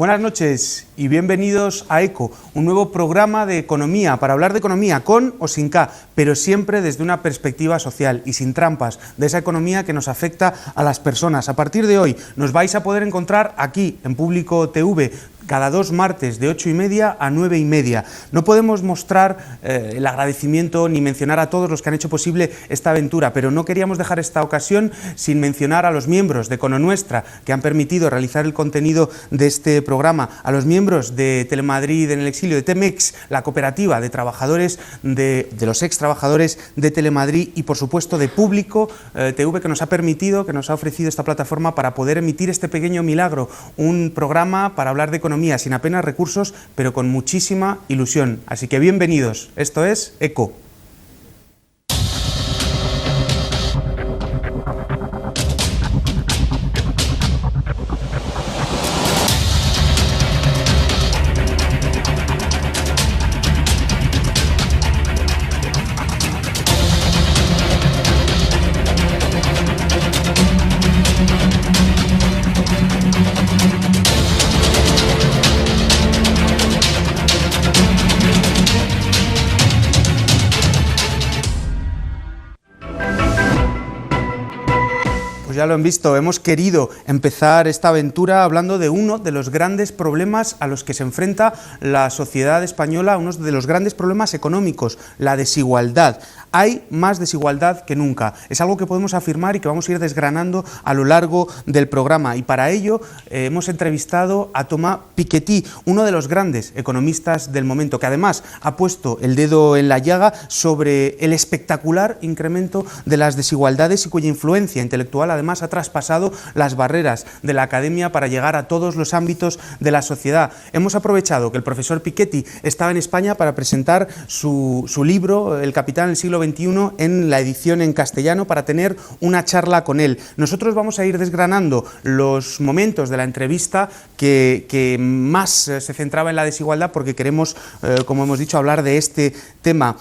Buenas noches y bienvenidos a ECO, un nuevo programa de economía, para hablar de economía con o sin K, pero siempre desde una perspectiva social y sin trampas, de esa economía que nos afecta a las personas. A partir de hoy nos vais a poder encontrar aquí, en Público TV, cada 2 martes de 8:30 a 9:30. No podemos mostrar el agradecimiento ni mencionar a todos los que han hecho posible esta aventura, pero no queríamos dejar esta ocasión sin mencionar a los miembros de Econonuestra que han permitido realizar el contenido de este programa, a los miembros de Telemadrid en el exilio, de Temex, la cooperativa de trabajadores, de los ex trabajadores de Telemadrid, y por supuesto de Público TV, que nos ha permitido, que nos ha ofrecido esta plataforma para poder emitir este pequeño milagro, un programa para hablar de economía sin apenas recursos, pero con muchísima ilusión. Así que bienvenidos, esto es ECO. Ya lo han visto, hemos querido empezar esta aventura hablando de uno de los grandes problemas a los que se enfrenta la sociedad española, uno de los grandes problemas económicos, la desigualdad. Hay más desigualdad que nunca, es algo que podemos afirmar y que vamos a ir desgranando a lo largo del programa, y para ello hemos entrevistado a Thomas Piketty, uno de los grandes economistas del momento, que además ha puesto el dedo en la llaga sobre el espectacular incremento de las desigualdades y cuya influencia intelectual además ha traspasado las barreras de la academia para llegar a todos los ámbitos de la sociedad. Hemos aprovechado que el profesor Piketty estaba en España para presentar su libro, El Capital en el siglo XXI, en la edición en castellano, para tener una charla con él. Nosotros vamos a ir desgranando los momentos de la entrevista que más se centraba en la desigualdad, porque queremos, como hemos dicho, hablar de este tema.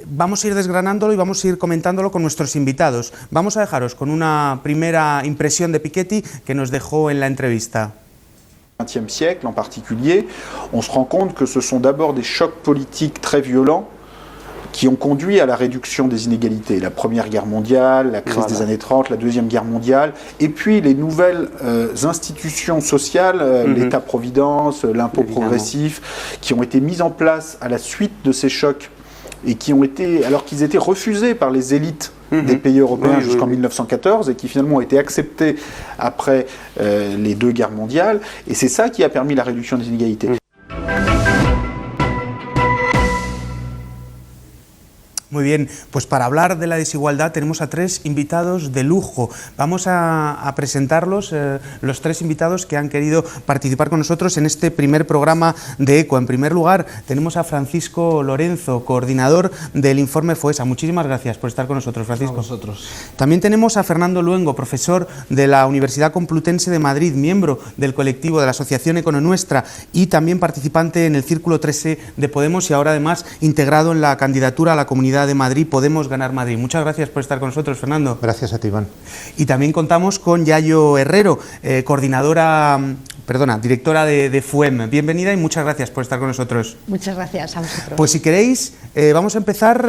Vamos a ir desgranándolo y vamos a ir comentándolo con nuestros invitados. Vamos a dejaros con una primera impresión de Piketty que nos dejó en la entrevista. XXe siècle en particulier, on se rend compte que ce sont d'abord des chocs politiques très violents qui ont conduit à la réduction des inégalités. La Première Guerre mondiale, la crise des années 30, la Deuxième Guerre mondiale, et puis les nouvelles institutions sociales, l'État-providence, l'impôt progressif, qui ont été mises en place à la suite de ces chocs et qui ont été, alors qu'ils étaient refusés par les élites des pays européens jusqu'en 1914 et qui finalement ont été acceptés après les 2 guerres mondiales, et c'est ça qui a permis la réduction des inégalités. Muy bien, pues para hablar de la desigualdad tenemos a 3 invitados de lujo. Vamos a presentarlos, los 3 invitados que han querido participar con nosotros en este primer programa de ECO. En primer lugar, tenemos a Francisco Lorenzo, coordinador del informe FOESA. Muchísimas gracias por estar con nosotros, Francisco. A vosotros. También tenemos a Fernando Luengo, profesor de la Universidad Complutense de Madrid, miembro del colectivo de la Asociación Econonuestra y también participante en el Círculo 13 de Podemos, y ahora además integrado en la candidatura a la Comunidad de Madrid, Podemos Ganar Madrid. Muchas gracias por estar con nosotros, Fernando. Gracias a ti, Iván. Y también contamos con Yayo Herrero, directora de FUEM. Bienvenida y muchas gracias por estar con nosotros. Muchas gracias a vosotros. Pues si queréis, vamos a empezar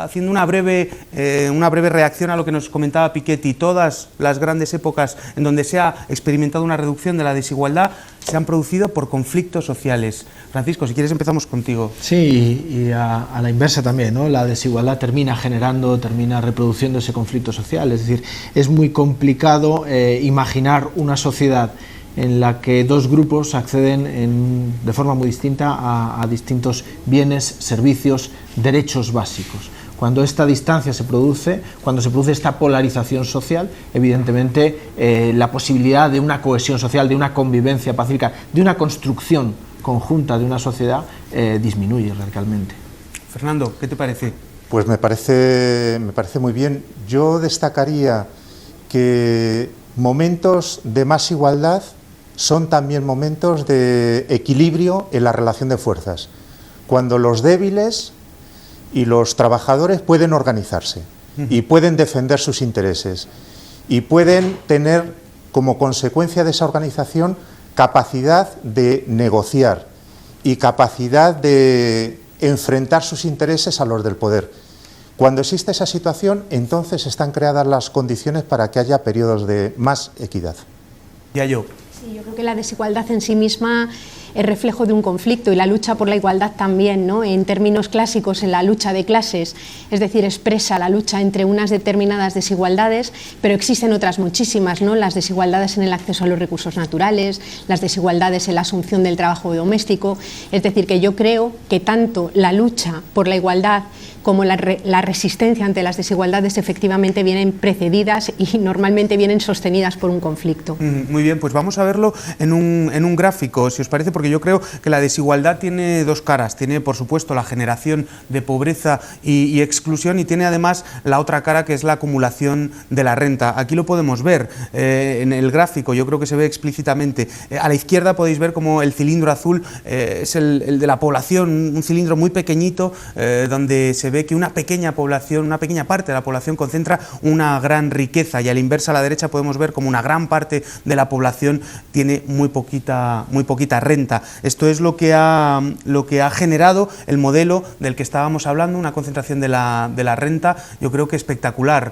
haciendo una breve reacción a lo que nos comentaba Piketty. Todas las grandes épocas en donde se ha experimentado una reducción de la desigualdad se han producido por conflictos sociales. Francisco, si quieres empezamos contigo. Sí, y a la inversa también, ¿no? La desigualdad termina reproduciendo ese conflicto social. Es decir, es muy complicado imaginar una sociedad en la que 2 grupos acceden de forma muy distinta a distintos bienes, servicios, derechos básicos. Cuando esta distancia se produce, cuando se produce esta polarización social, evidentemente la posibilidad de una cohesión social, de una convivencia pacífica, de una construcción conjunta de una sociedad disminuye radicalmente. Fernando, ¿qué te parece? Pues me parece muy bien. Yo destacaría que momentos de más igualdad son también momentos de equilibrio en la relación de fuerzas, cuando los débiles y los trabajadores pueden organizarse y pueden defender sus intereses y pueden tener como consecuencia de esa organización capacidad de negociar y capacidad de enfrentar sus intereses a los del poder. Cuando existe esa situación, entonces están creadas las condiciones para que haya periodos de más equidad. Ya yo. Sí, yo creo que la desigualdad en sí misma es reflejo de un conflicto y la lucha por la igualdad también, ¿no? En términos clásicos, en la lucha de clases, es decir, expresa la lucha entre unas determinadas desigualdades, pero existen otras muchísimas, ¿no? Las desigualdades en el acceso a los recursos naturales, las desigualdades en la asunción del trabajo doméstico, es decir, que yo creo que tanto la lucha por la igualdad como la resistencia ante las desigualdades efectivamente vienen precedidas y normalmente vienen sostenidas por un conflicto. Muy bien, pues vamos a verlo en un gráfico, si os parece, porque yo creo que la desigualdad tiene dos caras. Tiene, por supuesto, la generación de pobreza y exclusión, y tiene además la otra cara, que es la acumulación de la renta. Aquí lo podemos ver en el gráfico, yo creo que se ve explícitamente. A la izquierda podéis ver como el cilindro azul es el de la población, un cilindro muy pequeñito, donde se ve que una pequeña población, una pequeña parte de la población concentra una gran riqueza, y a la inversa, a la derecha, podemos ver como una gran parte de la población tiene muy poquita renta. Esto es lo que ha generado el modelo del que estábamos hablando, una concentración de la renta, yo creo que espectacular.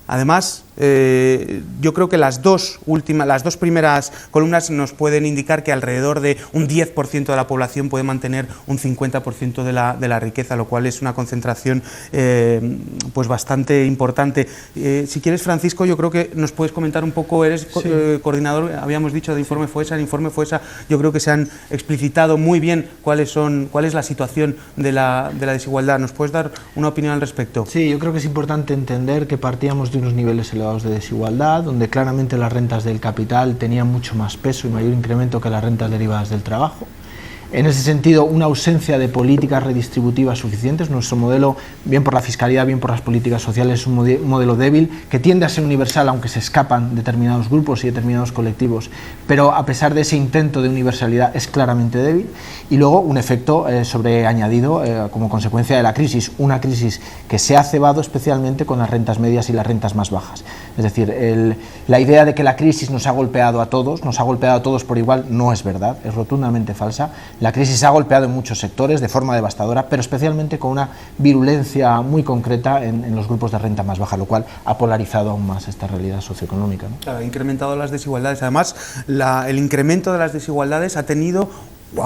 Además, yo creo que las dos primeras columnas nos pueden indicar que alrededor de un 10% de la población puede mantener un 50% de la riqueza, lo cual es una concentración pues bastante importante. Si quieres, Francisco, yo creo que nos puedes comentar un poco, eres coordinador, habíamos dicho, de Informe FOESA. En Informe FOESA yo creo que se han explicitado muy bien cuál es la situación de la desigualdad. ¿Nos puedes dar una opinión al respecto? Sí, yo creo que es importante entender que partíamos de unos niveles elevados de desigualdad, donde claramente las rentas del capital tenían mucho más peso y mayor incremento que las rentas derivadas del trabajo. En ese sentido, una ausencia de políticas redistributivas suficientes. Nuestro modelo, bien por la fiscalidad, bien por las políticas sociales, es un modelo débil, que tiende a ser universal, aunque se escapan determinados grupos y determinados colectivos, pero a pesar de ese intento de universalidad es claramente débil. Y luego un efecto sobreañadido como consecuencia de la crisis, una crisis que se ha cebado especialmente con las rentas medias y las rentas más bajas. Es decir, la idea de que la crisis nos ha golpeado a todos por igual, no es verdad, es rotundamente falsa. La crisis ha golpeado en muchos sectores de forma devastadora, pero especialmente con una virulencia muy concreta en los grupos de renta más baja, lo cual ha polarizado aún más esta realidad socioeconómica, ¿no? Claro, ha incrementado las desigualdades. Además, el incremento de las desigualdades ha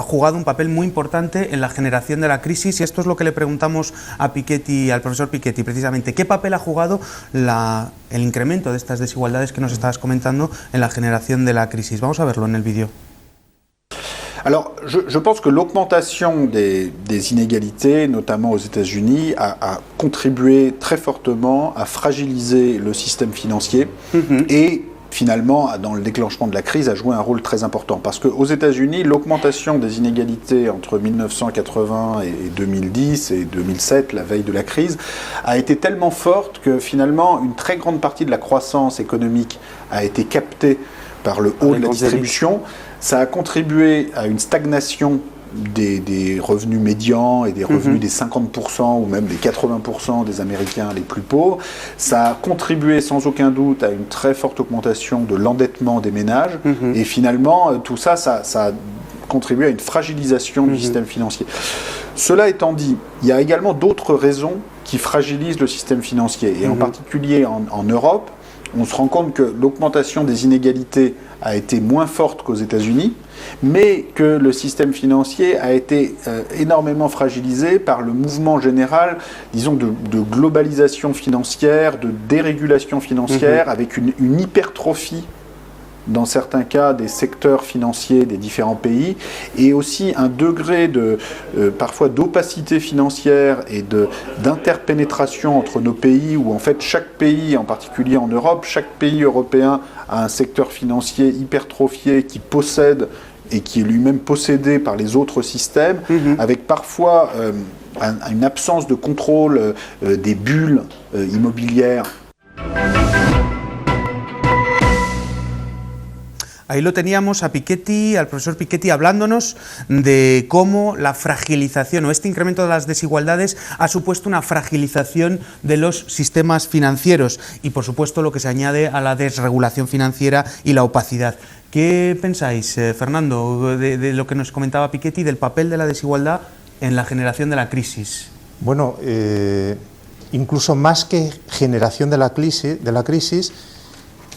jugado un papel muy importante en la generación de la crisis, y esto es lo que le preguntamos a Piketty, al profesor Piketty, precisamente. ¿Qué papel ha jugado el incremento de estas desigualdades que nos estabas comentando en la generación de la crisis? Vamos a verlo en el vídeo. Alors, je pense que l'augmentation des inégalités, notamment aux États-Unis, a contribué très fortement à fragiliser le système financier et finalement, dans le déclenchement de la crise, a joué un rôle très important. Parce qu'aux États-Unis, l'augmentation des inégalités entre 1980 et 2010 et 2007, la veille de la crise, a été tellement forte que finalement, une très grande partie de la croissance économique a été captée par le haut de la distribution. Ça a contribué à une stagnation des revenus médians et des revenus des 50% ou même des 80% des Américains les plus pauvres. Ça a contribué sans aucun doute à une très forte augmentation de l'endettement des ménages. Et finalement, tout ça a contribué à une fragilisation du système financier. Cela étant dit, il y a également d'autres raisons qui fragilisent le système financier. Et en particulier en Europe, on se rend compte que l'augmentation des inégalités a été moins forte qu'aux États-Unis, mais que le système financier a été énormément fragilisé par le mouvement général, disons, de globalisation financière, de dérégulation financière, avec une hypertrophie dans certains cas des secteurs financiers des différents pays, et aussi un degré parfois d'opacité financière et d'interpénétration entre nos pays, où en fait chaque pays, en particulier en Europe, chaque pays européen a un secteur financier hypertrophié qui possède et qui est lui-même possédé par les autres systèmes, avec parfois une absence de contrôle des bulles immobilières. Ahí lo teníamos a Piketty, al profesor Piketty, hablándonos de cómo la fragilización o este incremento de las desigualdades ha supuesto una fragilización de los sistemas financieros y, por supuesto, lo que se añade a la desregulación financiera y la opacidad. ¿Qué pensáis, Fernando, de lo que nos comentaba Piketty, del papel de la desigualdad en la generación de la crisis? Bueno, incluso más que generación de la crisis,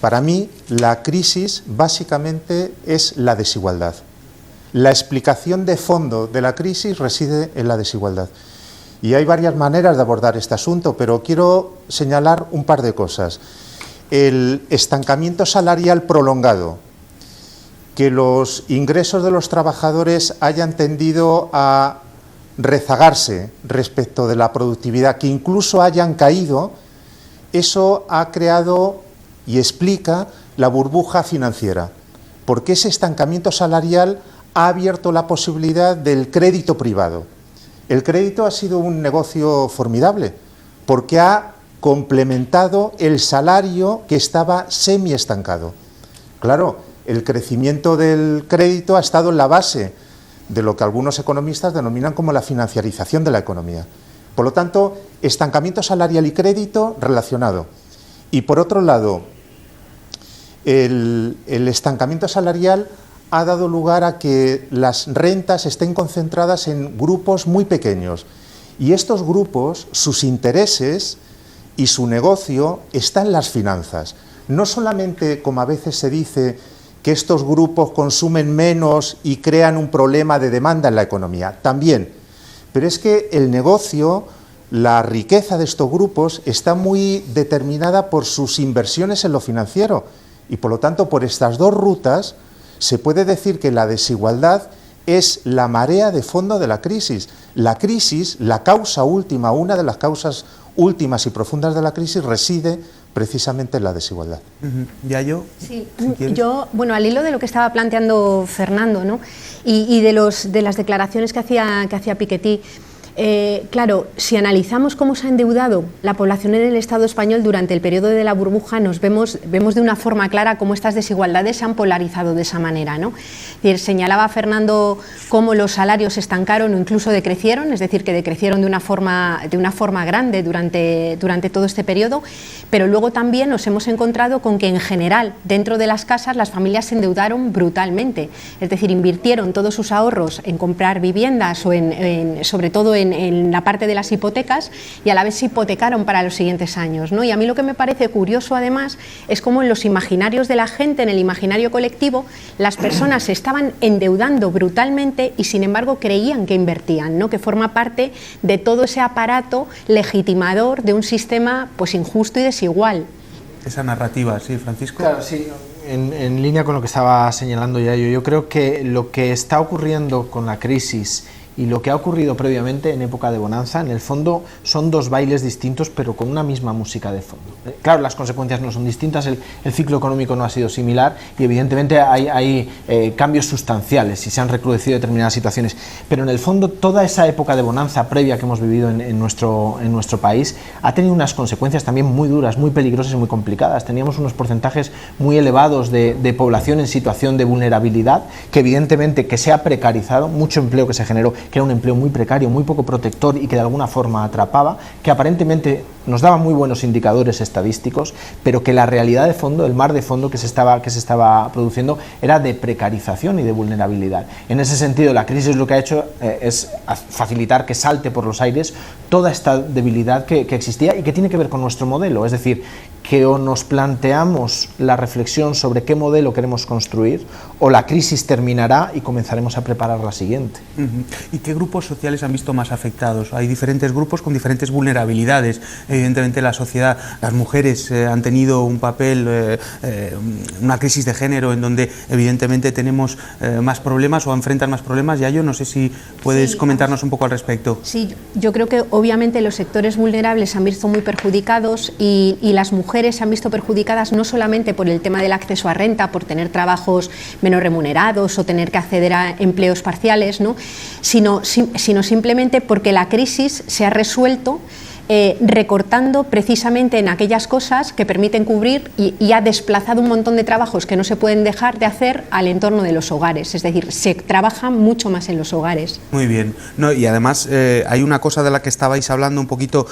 para mí la crisis básicamente es la desigualdad. La explicación de fondo de la crisis reside en la desigualdad. Y hay varias maneras de abordar este asunto, pero quiero señalar un par de cosas. El estancamiento salarial prolongado, que los ingresos de los trabajadores hayan tendido a rezagarse respecto de la productividad, que incluso hayan caído, eso ha creado y explica la burbuja financiera, porque ese estancamiento salarial ha abierto la posibilidad del crédito privado. El crédito ha sido un negocio formidable, porque ha complementado el salario que estaba semiestancado. Claro, el crecimiento del crédito ha estado en la base de lo que algunos economistas denominan como la financiarización de la economía. Por lo tanto, estancamiento salarial y crédito relacionado. Y por otro lado, el estancamiento salarial ha dado lugar a que las rentas estén concentradas en grupos muy pequeños. Y estos grupos, sus intereses y su negocio están en las finanzas. No solamente, como a veces se dice, que estos grupos consumen menos y crean un problema de demanda en la economía, también. Pero es que el negocio, la riqueza de estos grupos está muy determinada por sus inversiones en lo financiero y por lo tanto por estas dos rutas se puede decir que la desigualdad es la marea de fondo de la crisis. La crisis, la causa última, una de las causas últimas y profundas de la crisis reside precisamente en la desigualdad. ¿Yayo? Sí, yo, bueno, al hilo de lo que estaba planteando Fernando, ¿no? y de las declaraciones que hacía Piketty, claro, si analizamos cómo se ha endeudado la población en el Estado español durante el periodo de la burbuja, vemos de una forma clara cómo estas desigualdades se han polarizado de esa manera, ¿no? Es decir, señalaba Fernando cómo los salarios se estancaron o incluso decrecieron, es decir, que decrecieron de una forma grande durante todo este periodo, pero luego también nos hemos encontrado con que en general dentro de las casas las familias se endeudaron brutalmente, es decir, invirtieron todos sus ahorros en comprar viviendas o sobre todo en la parte de las hipotecas y a la vez se hipotecaron para los siguientes años, ¿no? Y a mí lo que me parece curioso además es cómo en los imaginarios de la gente, en el imaginario colectivo, las personas se estaban endeudando brutalmente y sin embargo creían que invertían, ¿no? Que forma parte de todo ese aparato legitimador de un sistema pues injusto y desigual. Esa narrativa, ¿sí, Francisco? Claro, sí. En línea con lo que estaba señalando ya yo creo que lo que está ocurriendo con la crisis y lo que ha ocurrido previamente en época de bonanza, en el fondo son dos bailes distintos pero con una misma música de fondo. Claro, las consecuencias no son distintas, el ciclo económico no ha sido similar y evidentemente hay cambios sustanciales y se han recrudecido determinadas situaciones, pero en el fondo toda esa época de bonanza previa que hemos vivido en nuestro país ha tenido unas consecuencias también muy duras, muy peligrosas y muy complicadas. Teníamos unos porcentajes muy elevados de población en situación de vulnerabilidad que evidentemente que se ha precarizado, mucho empleo que se generó, que era un empleo muy precario, muy poco protector y que de alguna forma atrapaba, que aparentemente nos daba muy buenos indicadores estadísticos, pero que la realidad de fondo, el mar de fondo que se estaba produciendo era de precarización y de vulnerabilidad. En ese sentido, la crisis lo que ha hecho es facilitar que salte por los aires toda esta debilidad que existía y que tiene que ver con nuestro modelo, es decir, que o nos planteamos la reflexión sobre qué modelo queremos construir o la crisis terminará y comenzaremos a preparar la siguiente. ¿Y qué grupos sociales han visto más afectados? Hay diferentes grupos con diferentes vulnerabilidades. Evidentemente la sociedad, las mujeres han tenido un papel, una crisis de género en donde evidentemente tenemos más problemas o enfrentan más problemas. Yayo, no sé si puedes comentarnos un poco al respecto. Sí, yo creo que obviamente los sectores vulnerables se han visto muy perjudicados y las mujeres se han visto perjudicadas no solamente por el tema del acceso a renta, por tener trabajos menos remunerados o tener que acceder a empleos parciales, ¿no? sino simplemente porque la crisis se ha resuelto recortando precisamente en aquellas cosas que permiten cubrir y ha desplazado un montón de trabajos que no se pueden dejar de hacer al entorno de los hogares, es decir, se trabaja mucho más en los hogares. Muy bien, no, y además hay una cosa de la que estabais hablando un poquito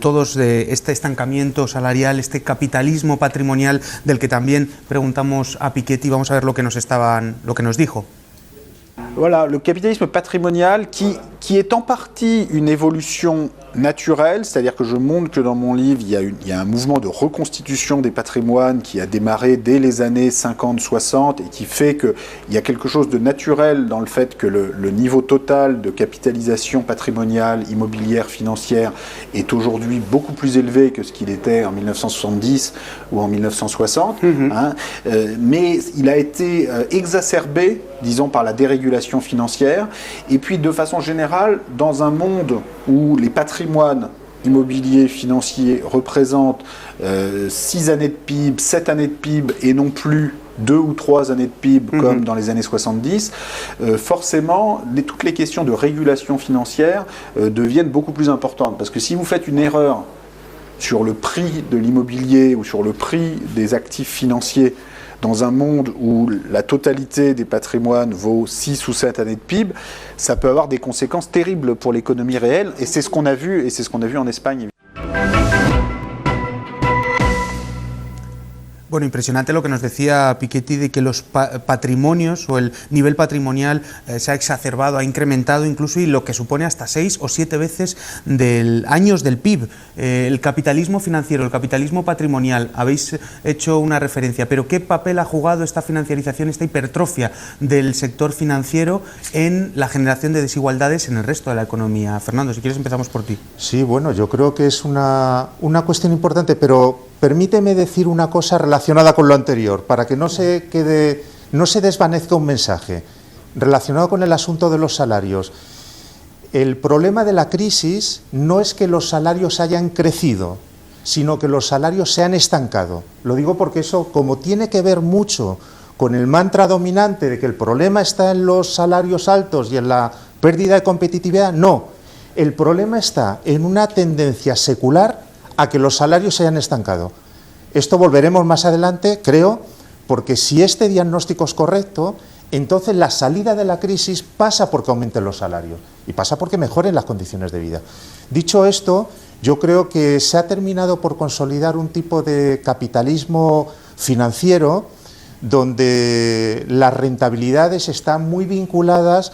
todos, de este estancamiento salarial, este capitalismo patrimonial del que también preguntamos a Piketty. Vamos a ver lo que nos dijo. Voilà, le capitalisme patrimonial qui est en partie une évolution naturelle, c'est-à-dire que je montre que dans mon livre, il y a un mouvement de reconstitution des patrimoines qui a démarré dès les années 50-60 et qui fait qu'il y a quelque chose de naturel dans le fait que le niveau total de capitalisation patrimoniale, immobilière, financière est aujourd'hui beaucoup plus élevé que ce qu'il était en 1970 ou en 1960, mais il a été exacerbé, disons, par la dérégulation financière, et puis de façon générale, dans un monde où les patrimoines immobiliers, financiers représentent 6 années de PIB, 7 années de PIB et non plus 2 ou 3 années de PIB comme dans les années 70, forcément, toutes les questions de régulation financière deviennent beaucoup plus importantes. Parce que si vous faites une erreur sur le prix de l'immobilier ou sur le prix des actifs financiers dans un monde où la totalité des patrimoines vaut 6 ou 7 années de PIB, ça peut avoir des conséquences terribles pour l'économie réelle, et c'est ce qu'on a vu, et c'est ce qu'on a vu en Espagne. Bueno, impresionante lo que nos decía Piketty de que los patrimonios o el nivel patrimonial se ha exacerbado, ha incrementado incluso, y lo que supone hasta 6 o 7 veces años del PIB. El capitalismo financiero, el capitalismo patrimonial, habéis hecho una referencia, pero ¿qué papel ha jugado esta financiarización, esta hipertrofia del sector financiero en la generación de desigualdades en el resto de la economía? Fernando, si quieres empezamos por ti. Sí, bueno, yo creo que es una cuestión importante, pero permíteme decir una cosa relacionada con lo anterior, para que no se desvanezca un mensaje relacionado con el asunto de los salarios. El problema de la crisis no es que los salarios hayan crecido, sino que los salarios se han estancado. Lo digo porque eso, como tiene que ver mucho con el mantra dominante de que el problema está en los salarios altos y en la pérdida de competitividad, no. El problema está en una tendencia secular a que los salarios se hayan estancado. Esto volveremos más adelante, creo, porque si este diagnóstico es correcto, entonces la salida de la crisis pasa porque aumenten los salarios y pasa porque mejoren las condiciones de vida. Dicho esto, yo creo que se ha terminado por consolidar un tipo de capitalismo financiero donde las rentabilidades están muy vinculadas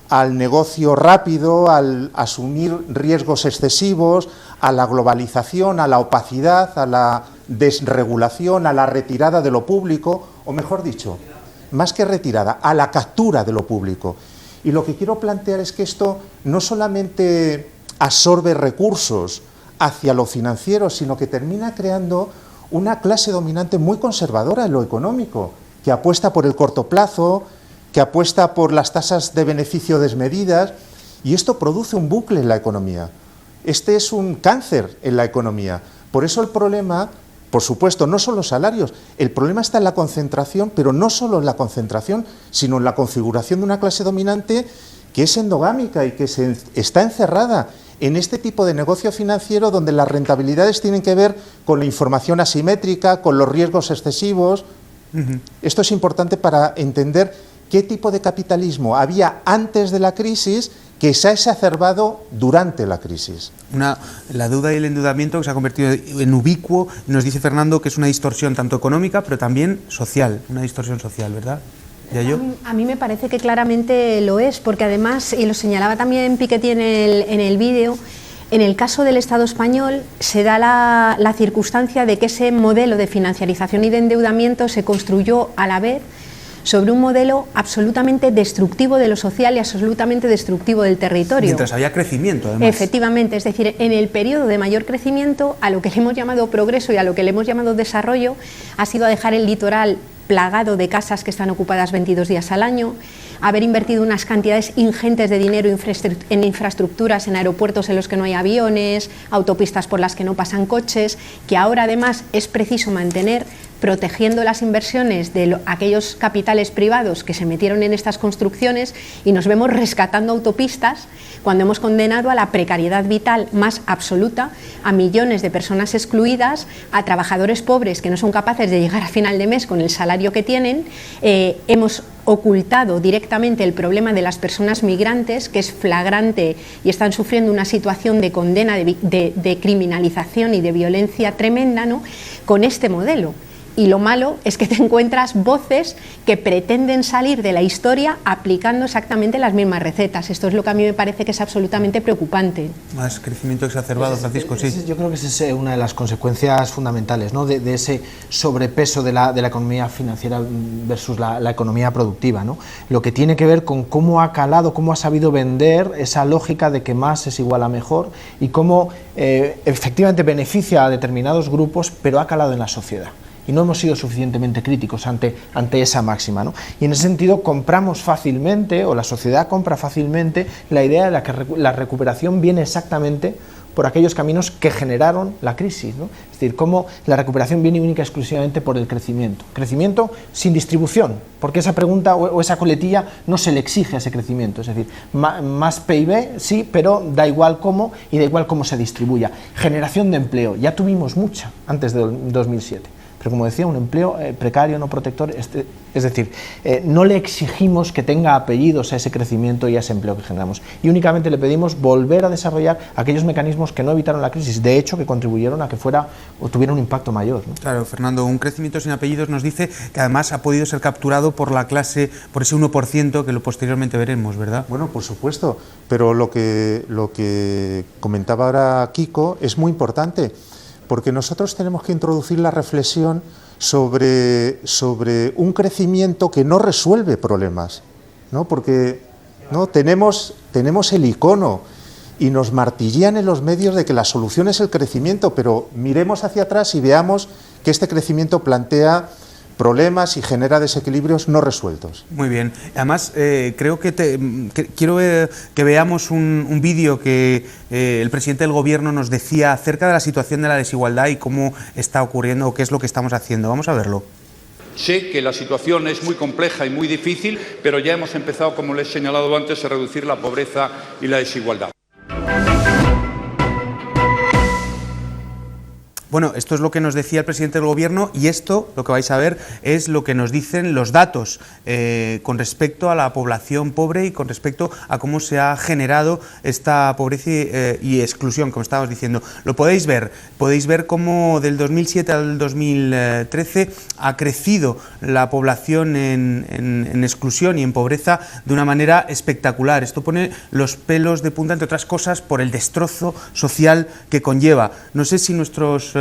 al negocio rápido, al asumir riesgos excesivos, a la globalización, a la opacidad, a la desregulación, a la retirada de lo público, o mejor dicho, más que retirada, a la captura de lo público. Y lo que quiero plantear es que esto no solamente absorbe recursos hacia lo financiero, sino que termina creando una clase dominante muy conservadora en lo económico, que apuesta por el corto plazo, que apuesta por las tasas de beneficio desmedidas, y esto produce un bucle en la economía. Este es un cáncer en la economía. Por eso el problema, por supuesto, no son los salarios, el problema está en la concentración, pero no solo en la concentración, sino en la configuración de una clase dominante que es endogámica y que está encerrada en este tipo de negocio financiero donde las rentabilidades tienen que ver con la información asimétrica, con los riesgos excesivos. Esto es importante para entender qué tipo de capitalismo había antes de la crisis que se ha exacerbado durante la crisis. La deuda y el endeudamiento que se ha convertido en ubicuo, nos dice Fernando que es una distorsión tanto económica pero también social, una distorsión social, ¿verdad? A mí me parece que claramente lo es, porque además, y lo señalaba también Piketty en el vídeo, en el caso del Estado español se da la circunstancia de que ese modelo de financiarización y de endeudamiento se construyó a la vez sobre un modelo absolutamente destructivo de lo social y absolutamente destructivo del territorio. Mientras había crecimiento, además. Efectivamente, es decir, en el periodo de mayor crecimiento, a lo que le hemos llamado progreso y a lo que le hemos llamado desarrollo, ha sido a dejar el litoral plagado de casas que están ocupadas 22 días al año, haber invertido unas cantidades ingentes de dinero en infraestructuras, en aeropuertos en los que no hay aviones, autopistas por las que no pasan coches, que ahora además es preciso mantener protegiendo las inversiones de aquellos capitales privados que se metieron en estas construcciones, y nos vemos rescatando autopistas cuando hemos condenado a la precariedad vital más absoluta a millones de personas excluidas, a trabajadores pobres que no son capaces de llegar a final de mes con el salario que tienen. Hemos ocultado directamente el problema de las personas migrantes, que es flagrante y están sufriendo una situación de condena, de criminalización y de violencia tremenda, ¿no?, con este modelo. Y lo malo es que te encuentras voces que pretenden salir de la historia aplicando exactamente las mismas recetas. Esto es lo que a mí me parece que es absolutamente preocupante. Más crecimiento exacerbado, Francisco, sí. Yo creo que esa es una de las consecuencias fundamentales, ¿no?, de ese sobrepeso de la economía financiera versus la economía productiva, ¿no? Lo que tiene que ver con cómo ha calado, cómo ha sabido vender esa lógica de que más es igual a mejor, y cómo efectivamente beneficia a determinados grupos, pero ha calado en la sociedad. Y no hemos sido suficientemente críticos ante esa máxima, ¿no? Y en ese sentido compramos fácilmente, o la sociedad compra fácilmente, la idea de la que la recuperación viene exactamente por aquellos caminos que generaron la crisis, ¿no? Es decir, cómo la recuperación viene única y exclusivamente por el crecimiento. Crecimiento sin distribución, porque esa pregunta o esa coletilla no se le exige a ese crecimiento. Es decir, más PIB, sí, pero da igual cómo, y da igual cómo se distribuya. Generación de empleo, ya tuvimos mucha antes del 2007. Pero como decía, un empleo precario, no protector, es decir, no le exigimos que tenga apellidos a ese crecimiento y a ese empleo que generamos, y únicamente le pedimos volver a desarrollar aquellos mecanismos que no evitaron la crisis, de hecho que contribuyeron a que fuera o tuviera un impacto mayor, ¿no? Claro, Fernando, un crecimiento sin apellidos nos dice que además ha podido ser capturado por la clase, por ese 1% que lo posteriormente veremos, ¿verdad? Bueno, por supuesto, pero lo que comentaba ahora Kiko es muy importante, porque nosotros tenemos que introducir la reflexión sobre un crecimiento que no resuelve problemas, ¿no? Porque ¿no? tenemos el icono y nos martillean en los medios de que la solución es el crecimiento, pero miremos hacia atrás y veamos que este crecimiento plantea problemas y genera desequilibrios no resueltos. Muy bien. Además, creo que quiero que veamos un vídeo que el presidente del Gobierno nos decía acerca de la situación de la desigualdad y cómo está ocurriendo o qué es lo que estamos haciendo. Vamos a verlo. Sé que la situación es muy compleja y muy difícil, pero ya hemos empezado, como les he señalado antes, a reducir la pobreza y la desigualdad. Bueno, esto es lo que nos decía el presidente del Gobierno, y esto, lo que vais a ver, es lo que nos dicen los datos con respecto a la población pobre y con respecto a cómo se ha generado esta pobreza y exclusión, como estábamos diciendo. Lo podéis ver cómo del 2007 al 2013 ha crecido la población en exclusión y en pobreza de una manera espectacular. Esto pone los pelos de punta, entre otras cosas, por el destrozo social que conlleva. No sé si nuestros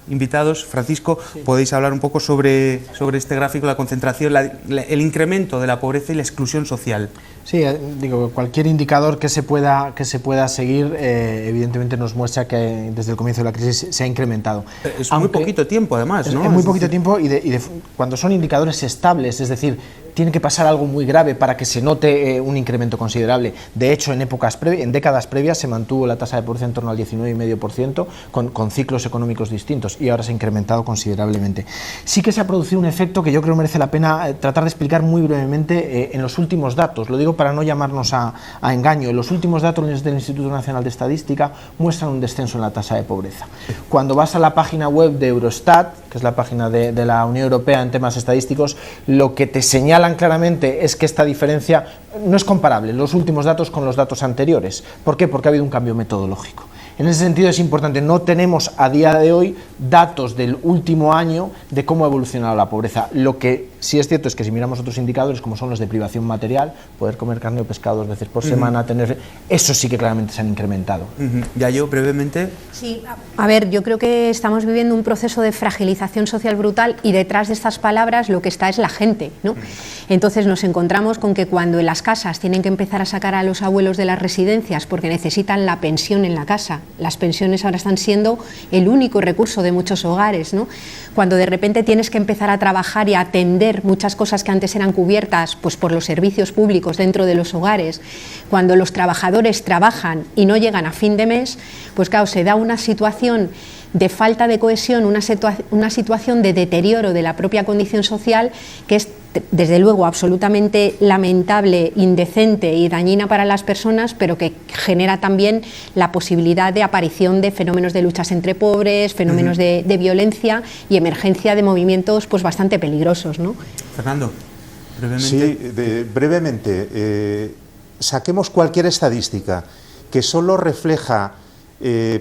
invitados, Francisco, sí, podéis hablar un poco sobre este gráfico, la concentración, el incremento de la pobreza y la exclusión social. Sí, digo, cualquier indicador que se pueda seguir, evidentemente nos muestra que desde el comienzo de la crisis se ha incrementado. Es muy poquito tiempo, además, ¿no? Es muy poquito tiempo, y cuando son indicadores estables, es decir, tiene que pasar algo muy grave para que se note un incremento considerable. De hecho, en décadas previas se mantuvo la tasa de pobreza en torno al 19,5%, con ciclos económicos distintos, y ahora se ha incrementado considerablemente. Sí que se ha producido un efecto que yo creo merece la pena tratar de explicar muy brevemente en los últimos datos. Lo digo para no llamarnos a engaño. Los últimos datos del Instituto Nacional de Estadística muestran un descenso en la tasa de pobreza. Cuando vas a la página web de Eurostat, que es la página de la Unión Europea en temas estadísticos, lo que te señalan claramente es que esta diferencia no es comparable, los últimos datos con los datos anteriores. ¿Por qué? Porque ha habido un cambio metodológico. En ese sentido es importante, no tenemos a día de hoy datos del último año de cómo ha evolucionado la pobreza. Lo que sí es cierto es que si miramos otros indicadores, como son los de privación material, poder comer carne o pescado 2 veces por semana, eso sí que claramente se han incrementado. Ya yo, brevemente. Sí, a ver, yo creo que estamos viviendo un proceso de fragilización social brutal, y detrás de estas palabras lo que está es la gente, ¿no? Entonces nos encontramos con que cuando en las casas tienen que empezar a sacar a los abuelos de las residencias porque necesitan la pensión en la casa, las pensiones ahora están siendo el único recurso de muchos hogares, ¿no? Cuando de repente tienes que empezar a trabajar y a atender muchas cosas que antes eran cubiertas pues por los servicios públicos dentro de los hogares, cuando los trabajadores trabajan y no llegan a fin de mes, pues claro, se da una situación de falta de cohesión, una situación de deterioro de la propia condición social que es desde luego absolutamente lamentable, indecente y dañina para las personas, pero que genera también la posibilidad de aparición de fenómenos de luchas entre pobres, fenómenos de violencia y emergencia de movimientos pues bastante peligrosos, ¿no? Fernando, brevemente. Sí, brevemente. Saquemos cualquier estadística que solo refleja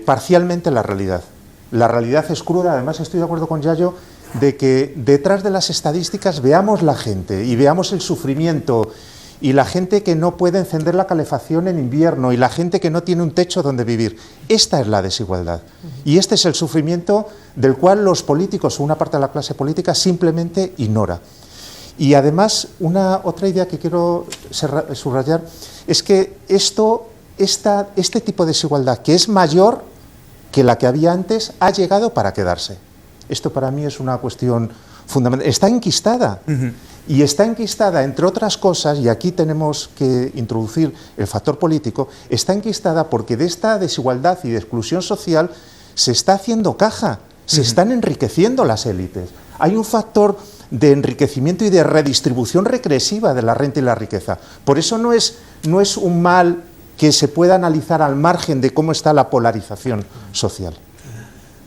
parcialmente la realidad. La realidad es cruda. Además, estoy de acuerdo con Yayo de que detrás de las estadísticas veamos la gente y veamos el sufrimiento y la gente que no puede encender la calefacción en invierno y la gente que no tiene un techo donde vivir. Esta es la desigualdad y este es el sufrimiento del cual los políticos o una parte de la clase política simplemente ignora. Y además, otra idea que quiero subrayar es que este tipo de desigualdad, que es mayor que la que había antes, ha llegado para quedarse. Esto para mí es una cuestión fundamental. Está enquistada. Y está enquistada, entre otras cosas, y aquí tenemos que introducir el factor político, está enquistada porque de esta desigualdad y de exclusión social se está haciendo caja, se están enriqueciendo las élites. Hay un factor de enriquecimiento y de redistribución regresiva de la renta y la riqueza. Por eso no es un mal que se pueda analizar al margen de cómo está la polarización social.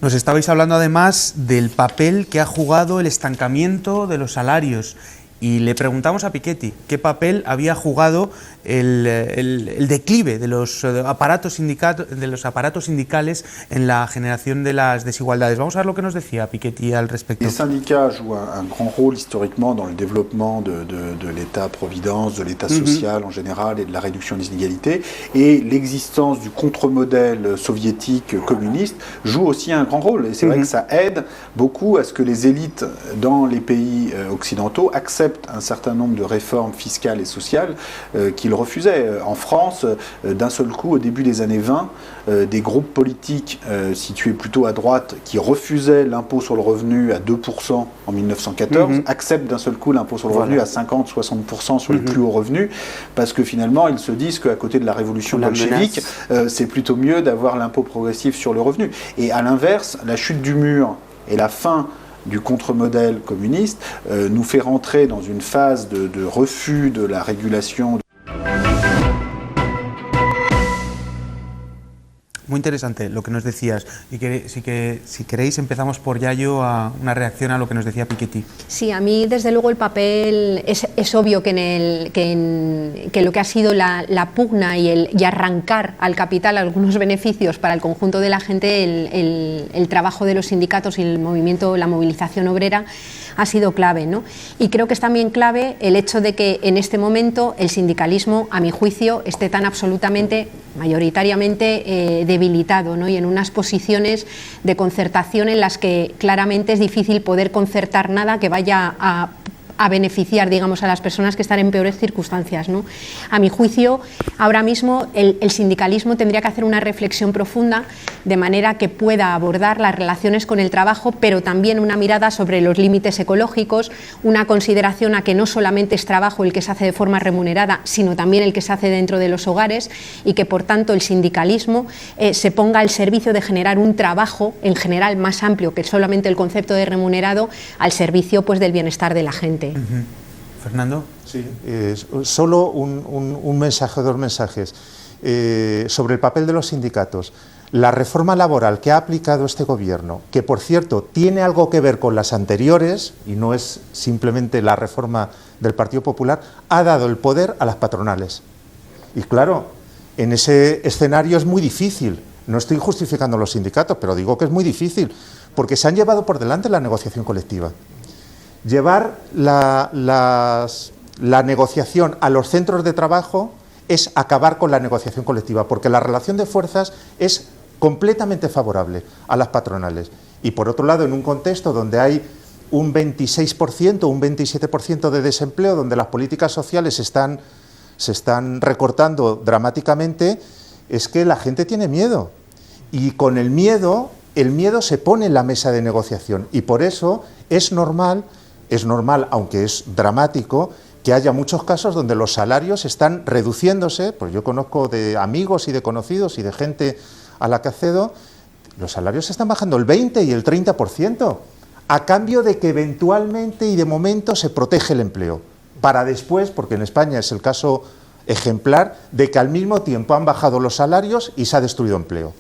Nos estabais hablando además del papel que ha jugado el estancamiento de los salarios y le preguntamos a Piketty qué papel había jugado el declive de los aparatos sindicales en la generación de las desigualdades. Vamos a ver lo que nos decía Piketty al respecto. Les syndicats jouent un grand rôle historiquement dans le développement de l'État-providence, de l'État social en général et de la réduction des inégalités. Et l'existence du contre-modèle soviétique communiste joue aussi un grand rôle. Et c'est vrai que ça aide beaucoup à ce que les élites dans les pays occidentaux acceptent un certain nombre de réformes fiscales et sociales qu'ils refusaient. En France, d'un seul coup, au début des années 20, des groupes politiques situés plutôt à droite qui refusaient l'impôt sur le revenu à 2% en 1914 acceptent d'un seul coup l'impôt sur le revenu à 50-60% sur les plus hauts revenus, parce que finalement ils se disent qu'à côté de la révolution bolchevique, c'est plutôt mieux d'avoir l'impôt progressif sur le revenu. Et à l'inverse, la chute du mur et la fin du contre-modèle communiste nous fait rentrer dans une phase de refus de la régulation. Muy interesante lo que nos decías. Y si queréis empezamos por Yayo a una reacción a lo que nos decía Piketty. Sí, a mí desde luego el papel es obvio que lo que ha sido la pugna y arrancar al capital algunos beneficios para el conjunto de la gente, el trabajo de los sindicatos y el movimiento, la movilización obrera ha sido clave, ¿no? Y creo que es también clave el hecho de que en este momento el sindicalismo, a mi juicio, esté tan absolutamente, mayoritariamente debilitado, ¿no? Y en unas posiciones de concertación en las que claramente es difícil poder concertar nada que vaya a beneficiar, digamos, a las personas que están en peores circunstancias, ¿no? A mi juicio, ahora mismo el sindicalismo tendría que hacer una reflexión profunda de manera que pueda abordar las relaciones con el trabajo, pero también una mirada sobre los límites ecológicos, una consideración a que no solamente es trabajo el que se hace de forma remunerada, sino también el que se hace dentro de los hogares, y que por tanto el sindicalismo se ponga al servicio de generar un trabajo en general más amplio que solamente el concepto de remunerado, al servicio pues del bienestar de la gente. Fernando. Sí, solo un mensaje, dos mensajes sobre el papel de los sindicatos. La reforma laboral que ha aplicado este gobierno, que por cierto tiene algo que ver con las anteriores y no es simplemente la reforma del Partido Popular, ha dado el poder a las patronales. Y claro, en ese escenario es muy difícil. No estoy justificando a los sindicatos, pero digo que es muy difícil, porque se han llevado por delante la negociación colectiva. Llevar la negociación a los centros de trabajo es acabar con la negociación colectiva, porque la relación de fuerzas es completamente favorable a las patronales. Y por otro lado, en un contexto donde hay un 26%, un 27% de desempleo, donde las políticas sociales se están recortando dramáticamente, es que la gente tiene miedo. Y con el miedo se pone en la mesa de negociación. Y por eso es normal, aunque es dramático, que haya muchos casos donde los salarios están reduciéndose. Pues yo conozco de amigos y de conocidos y de gente a la que accedo, los salarios están bajando el 20 y el 30%, a cambio de que eventualmente y de momento se protege el empleo, para después, porque en España es el caso ejemplar, de que al mismo tiempo han bajado los salarios y se ha destruido empleo.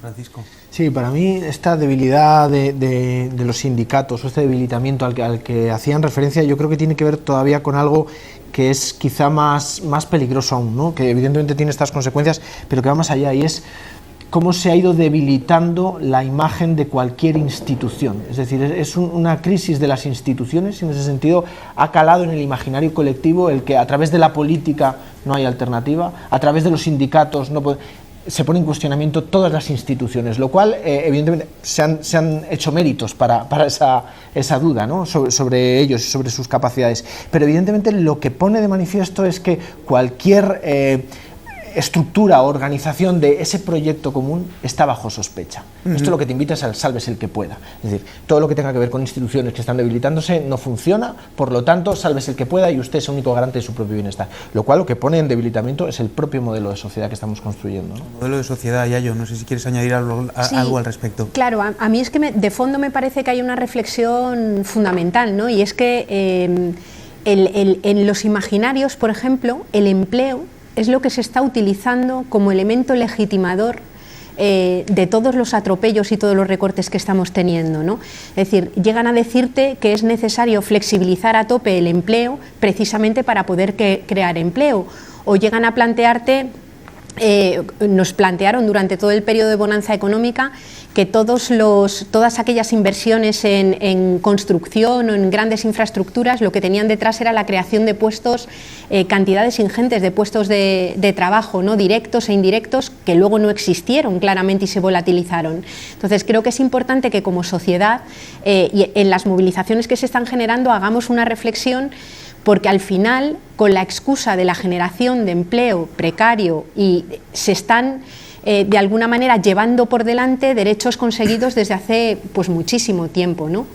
Francisco. Sí, para mí esta debilidad de los sindicatos o este debilitamiento al que hacían referencia, yo creo que tiene que ver todavía con algo que es quizá más peligroso aún, ¿no? Que evidentemente tiene estas consecuencias, pero que va más allá, y es cómo se ha ido debilitando la imagen de cualquier institución. Es decir, es una crisis de las instituciones, y en ese sentido ha calado en el imaginario colectivo el que a través de la política no hay alternativa, a través de los sindicatos no puede... se pone en cuestionamiento todas las instituciones, lo cual evidentemente se han hecho méritos para esa duda, ¿no? sobre ellos y sobre sus capacidades, pero evidentemente lo que pone de manifiesto es que cualquier estructura o organización de ese proyecto común está bajo sospecha. Esto lo que te invita es al sálvese el que pueda. Es decir, todo lo que tenga que ver con instituciones que están debilitándose no funciona, por lo tanto, sálvese el que pueda y usted es el único garante de su propio bienestar. Lo cual lo que pone en debilitamiento es el propio modelo de sociedad que estamos construyendo, ¿no? Modelo de sociedad, Yayo, no sé si quieres añadir algo al respecto. Claro, a mí es que de fondo me parece que hay una reflexión fundamental, ¿no? Y es que en los imaginarios, por ejemplo, el empleo es lo que se está utilizando como elemento legitimador de todos los atropellos y todos los recortes que estamos teniendo, ¿no? Es decir, llegan a decirte que es necesario flexibilizar a tope el empleo precisamente para poder crear empleo, o llegan a plantearte, nos plantearon durante todo el periodo de bonanza económica que todas aquellas inversiones en construcción o en grandes infraestructuras lo que tenían detrás era la creación de puestos, cantidades ingentes de puestos de trabajo, ¿no? Directos e indirectos, que luego no existieron claramente y se volatilizaron. Entonces creo que es importante que como sociedad y en las movilizaciones que se están generando hagamos una reflexión, porque al final, con la excusa de la generación de empleo precario, y se están de alguna manera llevando por delante derechos conseguidos desde hace pues muchísimo tiempo, ¿no?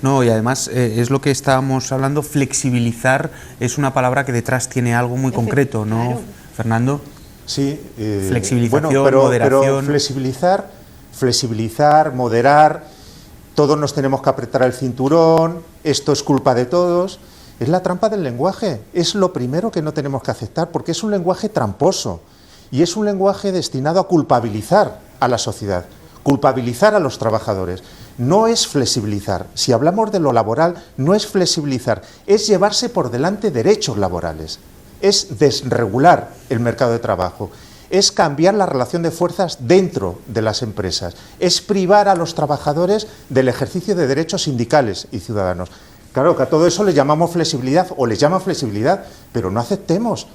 No, y además es lo que estábamos hablando, flexibilizar es una palabra que detrás tiene algo muy concreto, ¿no, claro. Fernando? Sí, flexibilización, bueno, moderación. Pero flexibilizar, moderar, todos nos tenemos que apretar el cinturón, esto es culpa de todos. Es la trampa del lenguaje, es lo primero que no tenemos que aceptar, porque es un lenguaje tramposo y es un lenguaje destinado a culpabilizar a la sociedad, culpabilizar a los trabajadores. No es flexibilizar, si hablamos de lo laboral, no es flexibilizar, es llevarse por delante derechos laborales, es desregular el mercado de trabajo, es cambiar la relación de fuerzas dentro de las empresas, es privar a los trabajadores del ejercicio de derechos sindicales y ciudadanos. Claro que a todo eso le llamamos flexibilidad o les llaman flexibilidad, pero no aceptemos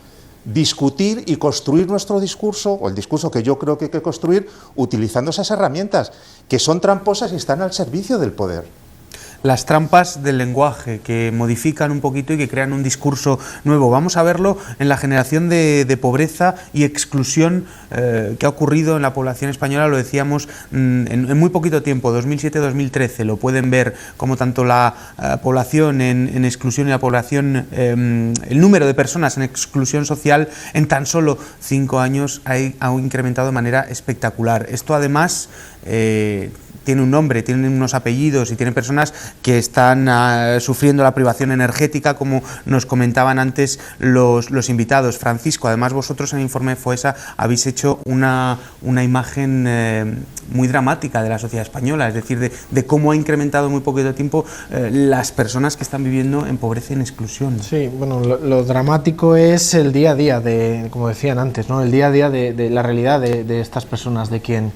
discutir y construir nuestro discurso, o el discurso que yo creo que hay que construir, utilizando esas herramientas que son tramposas y están al servicio del poder. Las trampas del lenguaje que modifican un poquito y que crean un discurso nuevo. Vamos a verlo en la generación de pobreza y exclusión que ha ocurrido en la población española, lo decíamos, en muy poquito tiempo, 2007-2013. Lo pueden ver como tanto la población en exclusión y la población, el número de personas en exclusión social en tan solo 5 años ha incrementado de manera espectacular. Esto además tiene un nombre, tiene unos apellidos y tiene personas que están sufriendo la privación energética, como nos comentaban antes los invitados. Francisco, además vosotros en el informe FOESA habéis hecho una imagen muy dramática de la sociedad española, es decir, de cómo ha incrementado en muy poquito tiempo las personas que están viviendo en pobreza y en exclusión. Sí, bueno, lo dramático es el día a día, como decían antes, ¿no? El día a día de la realidad de estas personas, de quien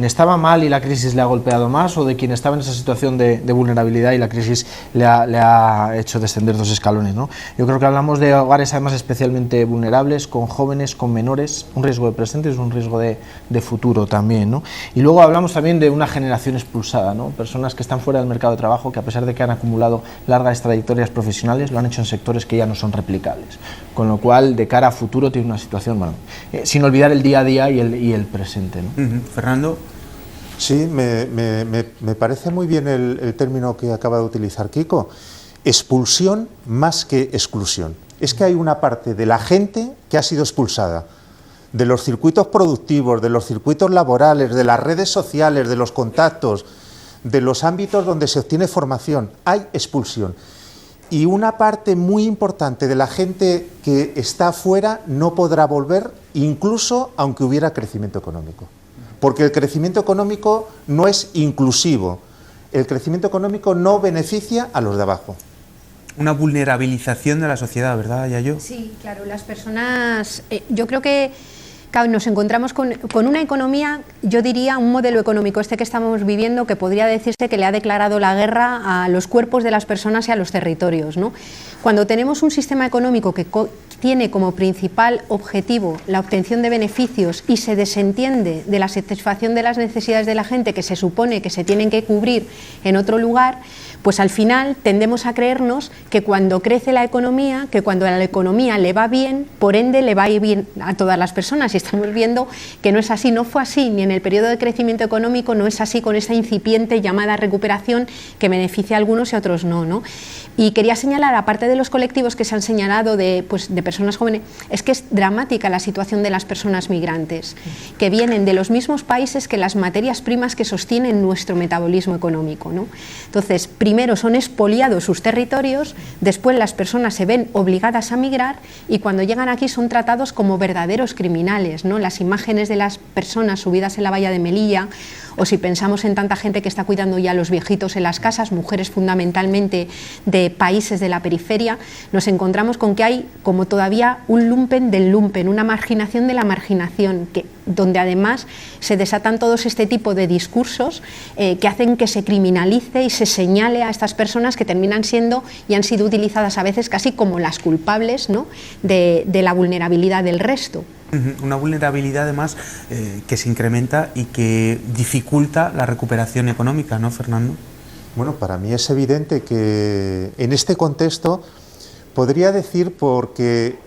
estaba mal y la crisis le ha golpeado más, o de quien estaba en esa situación de vulnerabilidad y la crisis le ha hecho descender 2 escalones, ¿no? Yo creo que hablamos de hogares además especialmente vulnerables, con jóvenes, con menores, un riesgo de presente y un riesgo de futuro también, ¿no? Y luego hablamos también de una generación expulsada, ¿no? Personas que están fuera del mercado de trabajo, que a pesar de que han acumulado largas trayectorias profesionales, lo han hecho en sectores que ya no son replicables, con lo cual de cara a futuro tiene una situación, bueno, sin olvidar el día a día y el presente, ¿no? Fernando. Sí, me parece muy bien el término que acaba de utilizar Kiko. Expulsión más que exclusión. Es que hay una parte de la gente que ha sido expulsada de los circuitos productivos, de los circuitos laborales, de las redes sociales, de los contactos, de los ámbitos donde se obtiene formación, hay expulsión. Y una parte muy importante de la gente que está fuera no podrá volver, incluso aunque hubiera crecimiento económico. Porque el crecimiento económico no es inclusivo, el crecimiento económico no beneficia a los de abajo. Una vulnerabilización de la sociedad, ¿verdad, Yayo? Sí, claro, las personas, yo creo que claro, nos encontramos con una economía, yo diría un modelo económico este que estamos viviendo que podría decirse que le ha declarado la guerra a los cuerpos de las personas y a los territorios, ¿no? Cuando tenemos un sistema económico que tiene como principal objetivo la obtención de beneficios y se desentiende de la satisfacción de las necesidades de la gente que se supone que se tienen que cubrir en otro lugar, pues al final tendemos a creernos que cuando crece la economía, que cuando a la economía le va bien, por ende le va a ir bien a todas las personas. Y estamos viendo que no es así, no fue así, ni en el periodo de crecimiento económico, no es así con esa incipiente llamada recuperación que beneficia a algunos y a otros no, ¿no? Y quería señalar, aparte de los colectivos que se han señalado de personas jóvenes, es que es dramática la situación de las personas migrantes, que vienen de los mismos países que las materias primas que sostienen nuestro metabolismo económico, ¿no? Entonces, primero son expoliados sus territorios, después las personas se ven obligadas a migrar y cuando llegan aquí son tratados como verdaderos criminales, ¿no? Las imágenes de las personas subidas en la valla de Melilla, o si pensamos en tanta gente que está cuidando ya a los viejitos en las casas, mujeres fundamentalmente de países de la periferia, nos encontramos con que hay como todavía un lumpen del lumpen, una marginación de la marginación, donde además se desatan todos este tipo de discursos que hacen que se criminalice y se señale a estas personas que terminan siendo y han sido utilizadas a veces casi como las culpables, ¿no? de la vulnerabilidad del resto. Una vulnerabilidad además que se incrementa y que dificulta la recuperación económica, ¿no, Fernando? Bueno, para mí es evidente que en este contexto podría decir porque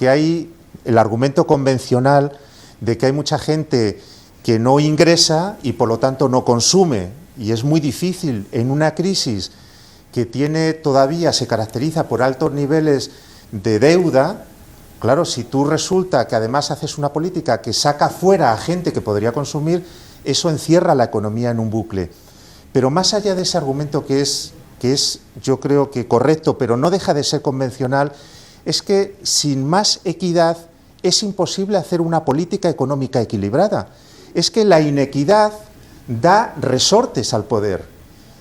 hay el argumento convencional de que hay mucha gente que no ingresa y por lo tanto no consume, y es muy difícil en una crisis que todavía se caracteriza por altos niveles de deuda. Claro, si tú resulta que además haces una política que saca fuera a gente que podría consumir, eso encierra la economía en un bucle. Pero más allá de ese argumento que es yo creo que correcto, pero no deja de ser convencional, es que sin más equidad es imposible hacer una política económica equilibrada. Es que la inequidad da resortes al poder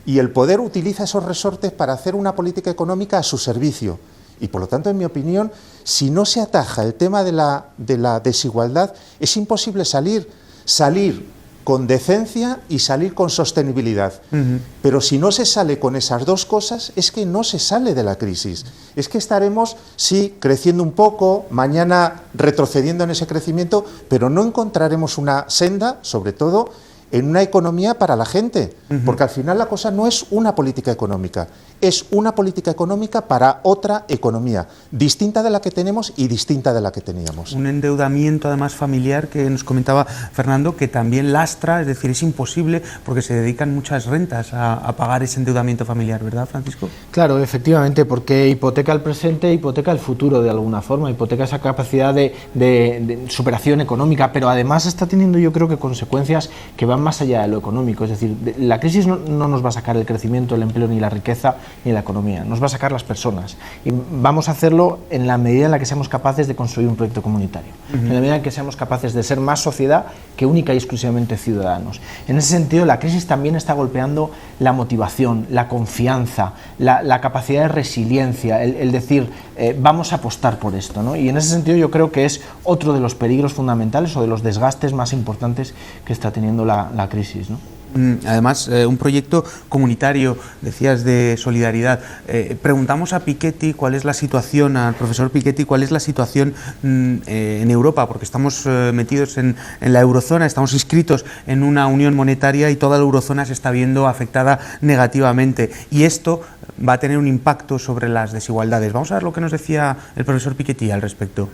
y el poder utiliza esos resortes para hacer una política económica a su servicio. Y por lo tanto, en mi opinión, si no se ataja el tema de la desigualdad, es imposible salir con decencia y salir con sostenibilidad. Pero si no se sale con esas dos cosas, es que no se sale de la crisis. Es que estaremos, sí, creciendo un poco, mañana retrocediendo en ese crecimiento, pero no encontraremos una senda, sobre todo, en una economía para la gente, porque al final la cosa no es una política económica, es una política económica para otra economía, distinta de la que tenemos y distinta de la que teníamos. Un endeudamiento además familiar que nos comentaba Fernando, que también lastra, es decir, es imposible porque se dedican muchas rentas a pagar ese endeudamiento familiar, ¿verdad, Francisco? Claro, efectivamente, porque hipoteca el presente, hipoteca el futuro de alguna forma, hipoteca esa capacidad de superación económica, pero además está teniendo, yo creo que consecuencias que van más allá de lo económico. Es decir, la crisis no nos va a sacar el crecimiento, el empleo ni la riqueza ni la economía, nos va a sacar las personas y vamos a hacerlo en la medida en la que seamos capaces de construir un proyecto comunitario, en la medida en que seamos capaces de ser más sociedad que única y exclusivamente ciudadanos. En ese sentido, la crisis también está golpeando la motivación, la confianza, la capacidad de resiliencia, el decir vamos a apostar por esto, ¿no? Y en ese sentido yo creo que es otro de los peligros fundamentales o de los desgastes más importantes que está teniendo la crisis, ¿no? Además, un proyecto comunitario, decías, de solidaridad. Preguntamos a Piketty cuál es la situación, al profesor Piketty, cuál es la situación en Europa, porque estamos metidos en la eurozona, estamos inscritos en una unión monetaria y toda la eurozona se está viendo afectada negativamente. Y esto va a tener un impacto sobre las desigualdades. Vamos a ver lo que nos decía el profesor Piketty al respecto.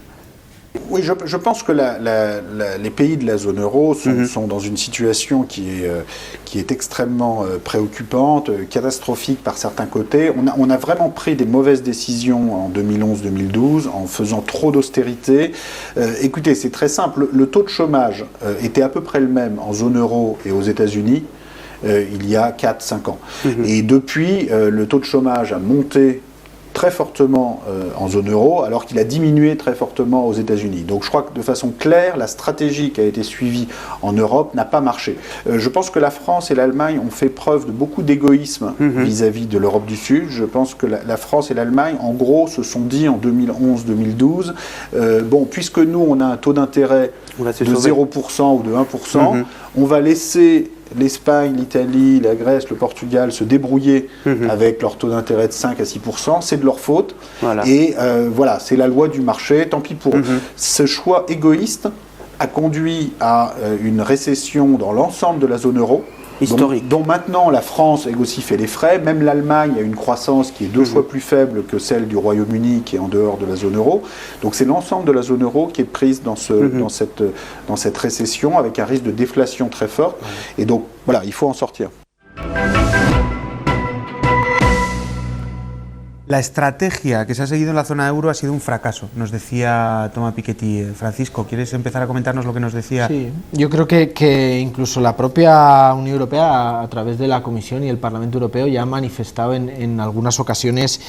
Oui, je pense que les pays de la zone euro sont dans une situation qui est extrêmement préoccupante, catastrophique par certains côtés. On a vraiment pris des mauvaises décisions en 2011-2012 en faisant trop d'austérité. Écoutez, c'est très simple. Le taux de chômage était à peu près le même en zone euro et aux États-Unis il y a 4-5 ans. Et depuis, le taux de chômage a monté très fortement en zone euro, alors qu'il a diminué très fortement aux États-Unis. Donc je crois que de façon claire, la stratégie qui a été suivie en Europe n'a pas marché. Je pense que la France et l'Allemagne ont fait preuve de beaucoup d'égoïsme vis-à-vis de l'Europe du Sud. Je pense que la France et l'Allemagne, en gros, se sont dit en 2011-2012, bon, puisque nous, on a un taux d'intérêt de 0% ou de 1%, on va laisser l'Espagne, l'Italie, la Grèce, le Portugal se débrouiller avec leur taux d'intérêt de 5 à 6%, c'est de leur faute. Voilà. Et voilà, c'est la loi du marché, tant pis pour eux. Ce choix égoïste a conduit à une récession dans l'ensemble de la zone euro, historique, dont maintenant la France a aussi fait les frais. Même l'Allemagne a une croissance qui est 2 fois plus faible que celle du Royaume-Uni qui est en dehors de la zone euro. Donc c'est l'ensemble de la zone euro qui est prise dans cette récession avec un risque de déflation très fort. Et donc voilà, il faut en sortir. La estrategia que se ha seguido en la zona euro ha sido un fracaso, nos decía Thomas Piketty. Francisco, ¿quieres empezar a comentarnos lo que nos decía? Sí, yo creo que incluso la propia Unión Europea, a través de la Comisión y el Parlamento Europeo, ya ha manifestado en algunas ocasiones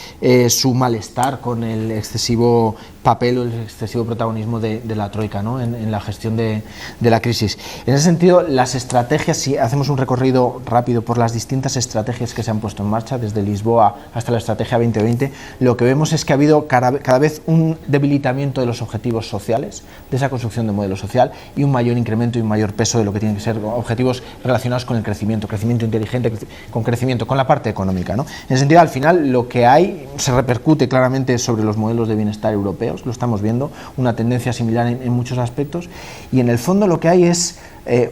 su malestar con el excesivo papel o el excesivo protagonismo de la Troika, ¿no? en la gestión de la crisis. En ese sentido, las estrategias, si hacemos un recorrido rápido por las distintas estrategias que se han puesto en marcha, desde Lisboa hasta la Estrategia 2020, lo que vemos es que ha habido cada vez un debilitamiento de los objetivos sociales, de esa construcción de modelo social, y un mayor incremento y un mayor peso de lo que tienen que ser objetivos relacionados con el crecimiento inteligente, con la parte económica, ¿no? En ese sentido, al final, lo que hay se repercute claramente sobre los modelos de bienestar europeos, lo estamos viendo, una tendencia similar en muchos aspectos, y en el fondo lo que hay es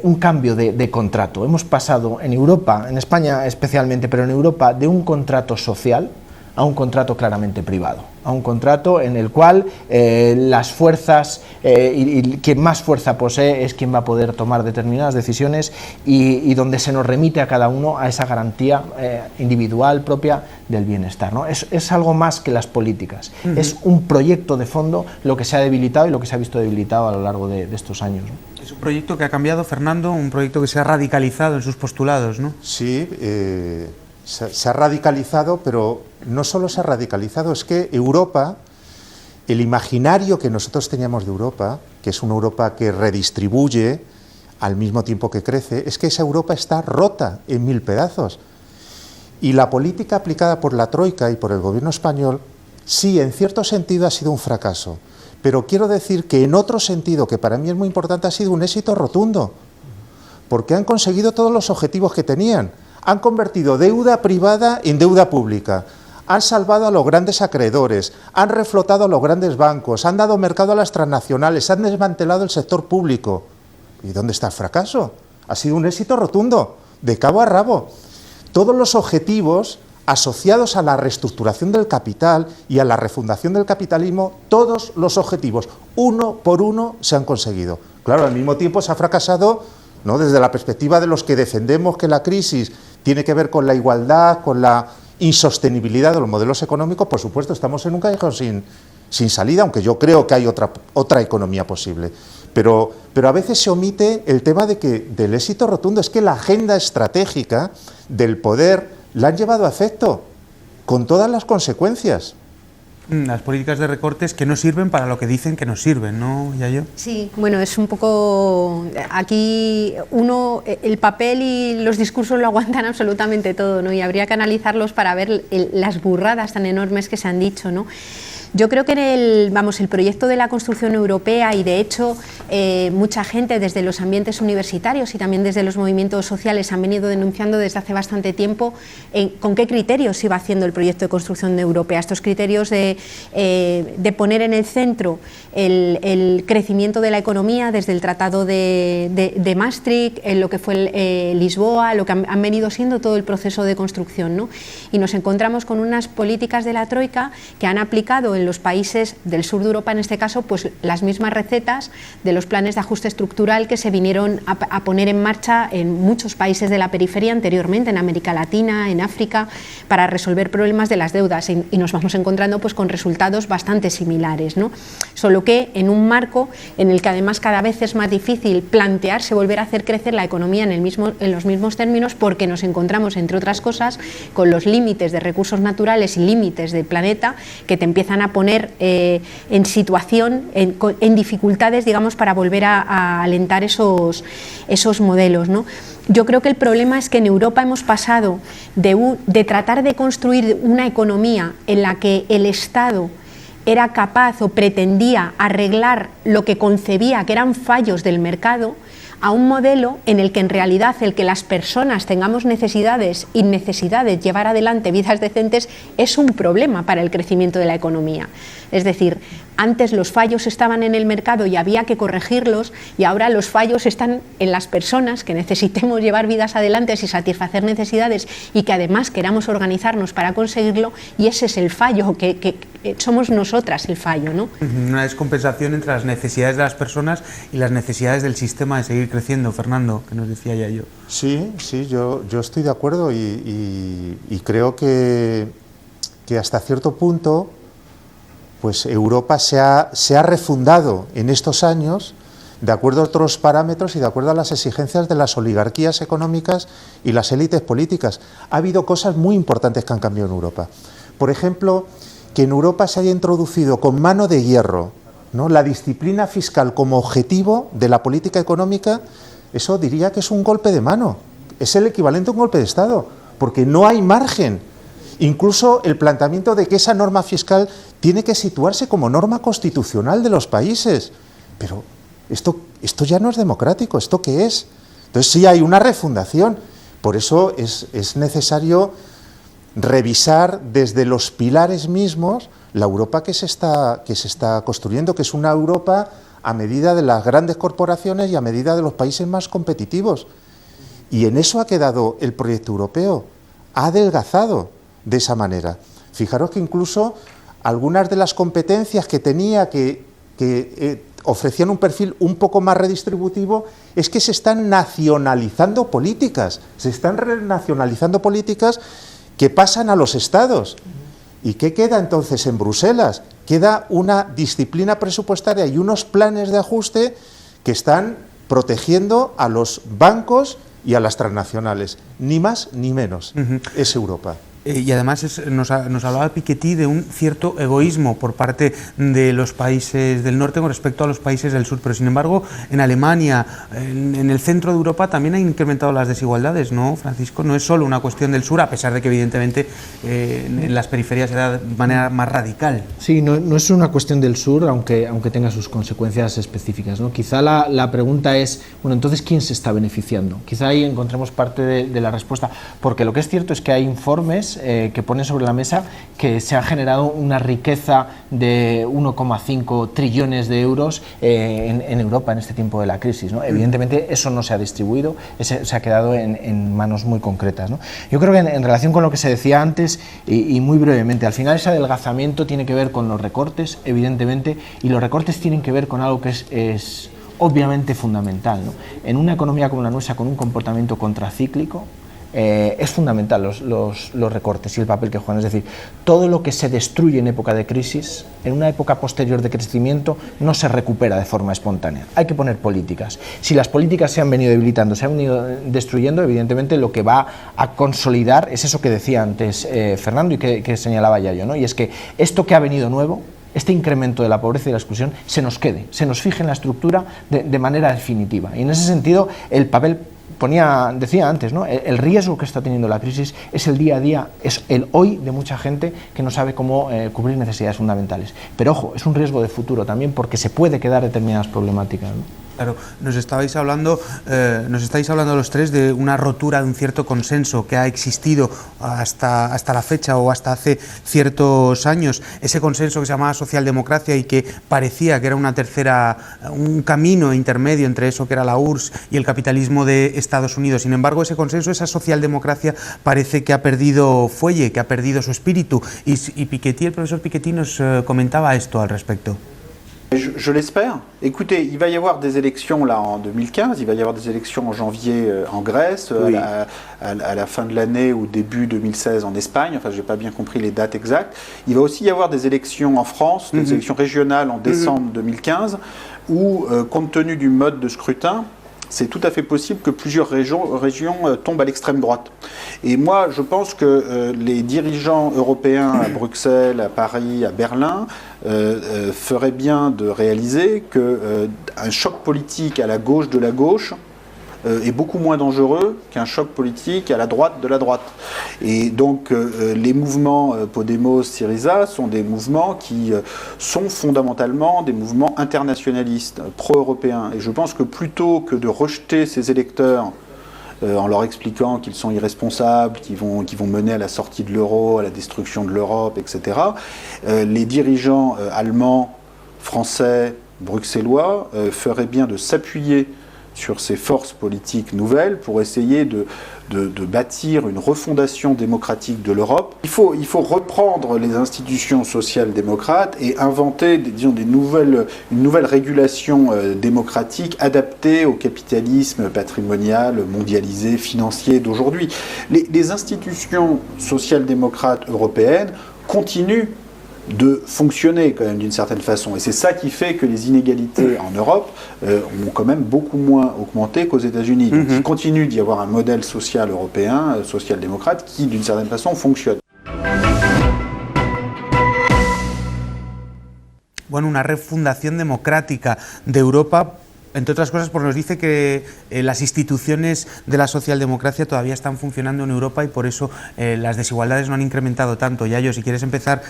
un cambio de contrato. Hemos pasado en Europa, en España especialmente, pero en Europa, de un contrato social a un contrato claramente privado, a un contrato en el cual las fuerzas y quien más fuerza posee es quien va a poder tomar determinadas decisiones y donde se nos remite a cada uno a esa garantía individual propia del bienestar, ¿no? Es algo más que las políticas, es un proyecto de fondo lo que se ha debilitado y lo que se ha visto debilitado a lo largo de estos años, ¿no? Es un proyecto que ha cambiado, Fernando, un proyecto que se ha radicalizado en sus postulados, ¿no? Sí, se ha radicalizado, pero no solo se ha radicalizado, es que Europa, el imaginario que nosotros teníamos de Europa, que es una Europa que redistribuye al mismo tiempo que crece, es que esa Europa está rota en 1000 pedazos. Y la política aplicada por la Troika y por el gobierno español, sí, en cierto sentido ha sido un fracaso, pero quiero decir que en otro sentido, que para mí es muy importante, ha sido un éxito rotundo, porque han conseguido todos los objetivos que tenían. Han convertido deuda privada en deuda pública, han salvado a los grandes acreedores, han reflotado a los grandes bancos, han dado mercado a las transnacionales, han desmantelado el sector público. ¿Y dónde está el fracaso? Ha sido un éxito rotundo, de cabo a rabo. Todos los objetivos asociados a la reestructuración del capital y a la refundación del capitalismo, todos los objetivos, uno por uno, se han conseguido. Claro, al mismo tiempo se ha fracasado, ¿no?, desde la perspectiva de los que defendemos que la crisis tiene que ver con la igualdad, con la insostenibilidad de los modelos económicos. Por supuesto, estamos en un callejón sin salida, aunque yo creo que hay otra economía posible. Pero a veces se omite el tema del éxito rotundo. Es que la agenda estratégica del poder la han llevado a efecto, con todas las consecuencias. Las políticas de recortes que no sirven para lo que dicen que no sirven, ¿no, Yayo? Sí, bueno, es un poco... Aquí el papel y los discursos lo aguantan absolutamente todo, ¿no? Y habría que analizarlos para ver las burradas tan enormes que se han dicho, ¿no? Yo creo que el proyecto de la construcción europea, y de hecho mucha gente desde los ambientes universitarios y también desde los movimientos sociales han venido denunciando desde hace bastante tiempo con qué criterios se iba haciendo el proyecto de construcción europea. Estos criterios de poner en el centro el crecimiento de la economía desde el Tratado de Maastricht, en lo que fue Lisboa, lo que han venido siendo todo el proceso de construcción, ¿no? Y nos encontramos con unas políticas de la Troika que han aplicado en los países del sur de Europa, en este caso, pues las mismas recetas de los planes de ajuste estructural que se vinieron a poner en marcha en muchos países de la periferia anteriormente, en América Latina, en África, para resolver problemas de las deudas, y nos vamos encontrando pues con resultados bastante similares, ¿no? Solo que en un marco en el que además cada vez es más difícil plantearse volver a hacer crecer la economía en los mismos términos, porque nos encontramos, entre otras cosas, con los límites de recursos naturales y límites del planeta que te empiezan a poner en situación, en dificultades, digamos, para volver a alentar esos modelos, ¿no? Yo creo que el problema es que en Europa hemos pasado de tratar de construir una economía en la que el Estado era capaz o pretendía arreglar lo que concebía que eran fallos del mercado, a un modelo en el que en realidad el que las personas tengamos necesidades y necesidades llevar adelante vidas decentes es un problema para el crecimiento de la economía. Es decir, antes los fallos estaban en el mercado y había que corregirlos, y ahora los fallos están en las personas que necesitemos llevar vidas adelante y satisfacer necesidades, y que además queramos organizarnos para conseguirlo, y ese es el fallo, que somos nosotras el fallo, ¿no? Una descompensación entre las necesidades de las personas y las necesidades del sistema de seguir creciendo, Fernando, que nos decía Yayo. Sí, yo estoy de acuerdo y creo que hasta cierto punto pues Europa se ha refundado en estos años de acuerdo a otros parámetros y de acuerdo a las exigencias de las oligarquías económicas y las élites políticas. Ha habido cosas muy importantes que han cambiado en Europa. Por ejemplo, que en Europa se haya introducido con mano de hierro, ¿no?, la disciplina fiscal como objetivo de la política económica. Eso diría que es un golpe de mano, es el equivalente a un golpe de Estado, porque no hay margen. Incluso el planteamiento de que esa norma fiscal tiene que situarse como norma constitucional de los países. Pero esto ya no es democrático, ¿esto qué es? Entonces sí hay una refundación. Por eso es necesario revisar desde los pilares mismos la Europa que se está construyendo, que es una Europa a medida de las grandes corporaciones y a medida de los países más competitivos. Y en eso ha quedado el proyecto europeo, ha adelgazado de esa manera. Fijaros que incluso algunas de las competencias que tenía que ofrecían un perfil un poco más redistributivo, es que se están nacionalizando políticas, que pasan a los estados. ¿Y qué queda entonces en Bruselas? Queda una disciplina presupuestaria y unos planes de ajuste que están protegiendo a los bancos y a las transnacionales, ni más ni menos. Es Europa. Y además nos hablaba Piketty de un cierto egoísmo por parte de los países del norte con respecto a los países del sur, pero sin embargo en Alemania, en el centro de Europa también han incrementado las desigualdades, ¿no, Francisco? No es solo una cuestión del sur, a pesar de que evidentemente en las periferias era de manera más radical. Sí, no es una cuestión del sur, aunque tenga sus consecuencias específicas, ¿no? Quizá la pregunta es, bueno, entonces ¿quién se está beneficiando? Quizá ahí encontremos parte de la respuesta, porque lo que es cierto es que hay informes que ponen sobre la mesa que se ha generado una riqueza de 1,5 trillones de euros en Europa en este tiempo de la crisis, ¿no? Evidentemente eso no se ha distribuido, se ha quedado en manos muy concretas, ¿no? Yo creo que en relación con lo que se decía antes, y muy brevemente, al final ese adelgazamiento tiene que ver con los recortes, evidentemente, y los recortes tienen que ver con algo que es obviamente fundamental, ¿no? En una economía como la nuestra, con un comportamiento contracíclico, es fundamental los recortes y el papel que juegan. Es decir, todo lo que se destruye en época de crisis, en una época posterior de crecimiento, no se recupera de forma espontánea. Hay que poner políticas. Si las políticas se han venido debilitando, se han venido destruyendo, evidentemente lo que va a consolidar es eso que decía antes Fernando y que señalaba Yayo, ¿no? Y es que esto que ha venido nuevo, este incremento de la pobreza y la exclusión, se nos quede, se nos fije en la estructura de manera definitiva. Y en ese sentido, el papel decía antes, ¿no? El riesgo que está teniendo la crisis es el día a día, es el hoy de mucha gente que no sabe cómo cubrir necesidades fundamentales. Pero ojo, es un riesgo de futuro también, porque se puede quedar determinadas problemáticas, ¿no? Claro, nos estáis hablando los tres de una rotura de un cierto consenso que ha existido hasta la fecha o hasta hace ciertos años, ese consenso que se llamaba socialdemocracia y que parecía que era un camino intermedio entre eso que era la URSS y el capitalismo de Estados Unidos. Sin embargo, ese consenso, esa socialdemocracia parece que ha perdido fuelle, que ha perdido su espíritu, y Piketty, el profesor Piketty nos comentaba esto al respecto. Je l'espère. Écoutez, il va y avoir des élections là en 2015, il va y avoir des élections en janvier en Grèce, oui. à la fin de l'année ou début 2016 en Espagne, enfin je n'ai pas bien compris les dates exactes. Il va aussi y avoir des élections en France, des élections régionales en décembre 2015, où compte tenu du mode de scrutin, c'est tout à fait possible que plusieurs régions tombent à l'extrême droite. Et moi, je pense que les dirigeants européens à Bruxelles, à Paris, à Berlin feraient bien de réaliser qu'un choc politique à la gauche de la gauche est beaucoup moins dangereux qu'un choc politique à la droite de la droite. Et donc les mouvements Podemos, Syriza sont des mouvements qui sont fondamentalement des mouvements internationalistes, pro-européens. Et je pense que plutôt que de rejeter ces électeurs en leur expliquant qu'ils sont irresponsables, qu'ils vont mener à la sortie de l'euro, à la destruction de l'Europe, etc., les dirigeants allemands, français, bruxellois feraient bien de s'appuyer sur ces forces politiques nouvelles pour essayer de bâtir une refondation démocratique de l'Europe. Il faut reprendre les institutions social-démocrates et inventer une nouvelle régulation démocratique adaptée au capitalisme patrimonial, mondialisé, financier d'aujourd'hui. Les institutions social-démocrates européennes continuent de fonctionner quand même d'une certaine façon. Et c'est ça qui fait que les inégalités en Europe ont quand même beaucoup moins augmenté qu'aux États-Unis. Donc il continue d'y avoir un modèle social européen, social-démocrate, qui d'une certaine façon fonctionne. Bueno, una refundación democrática de Europa, entre otras cosas, porque nos dice que las instituciones de la socialdemocracia todavía están funcionando en Europa y por eso las desigualdades no han incrementado tanto. Yayo, si quieres empezar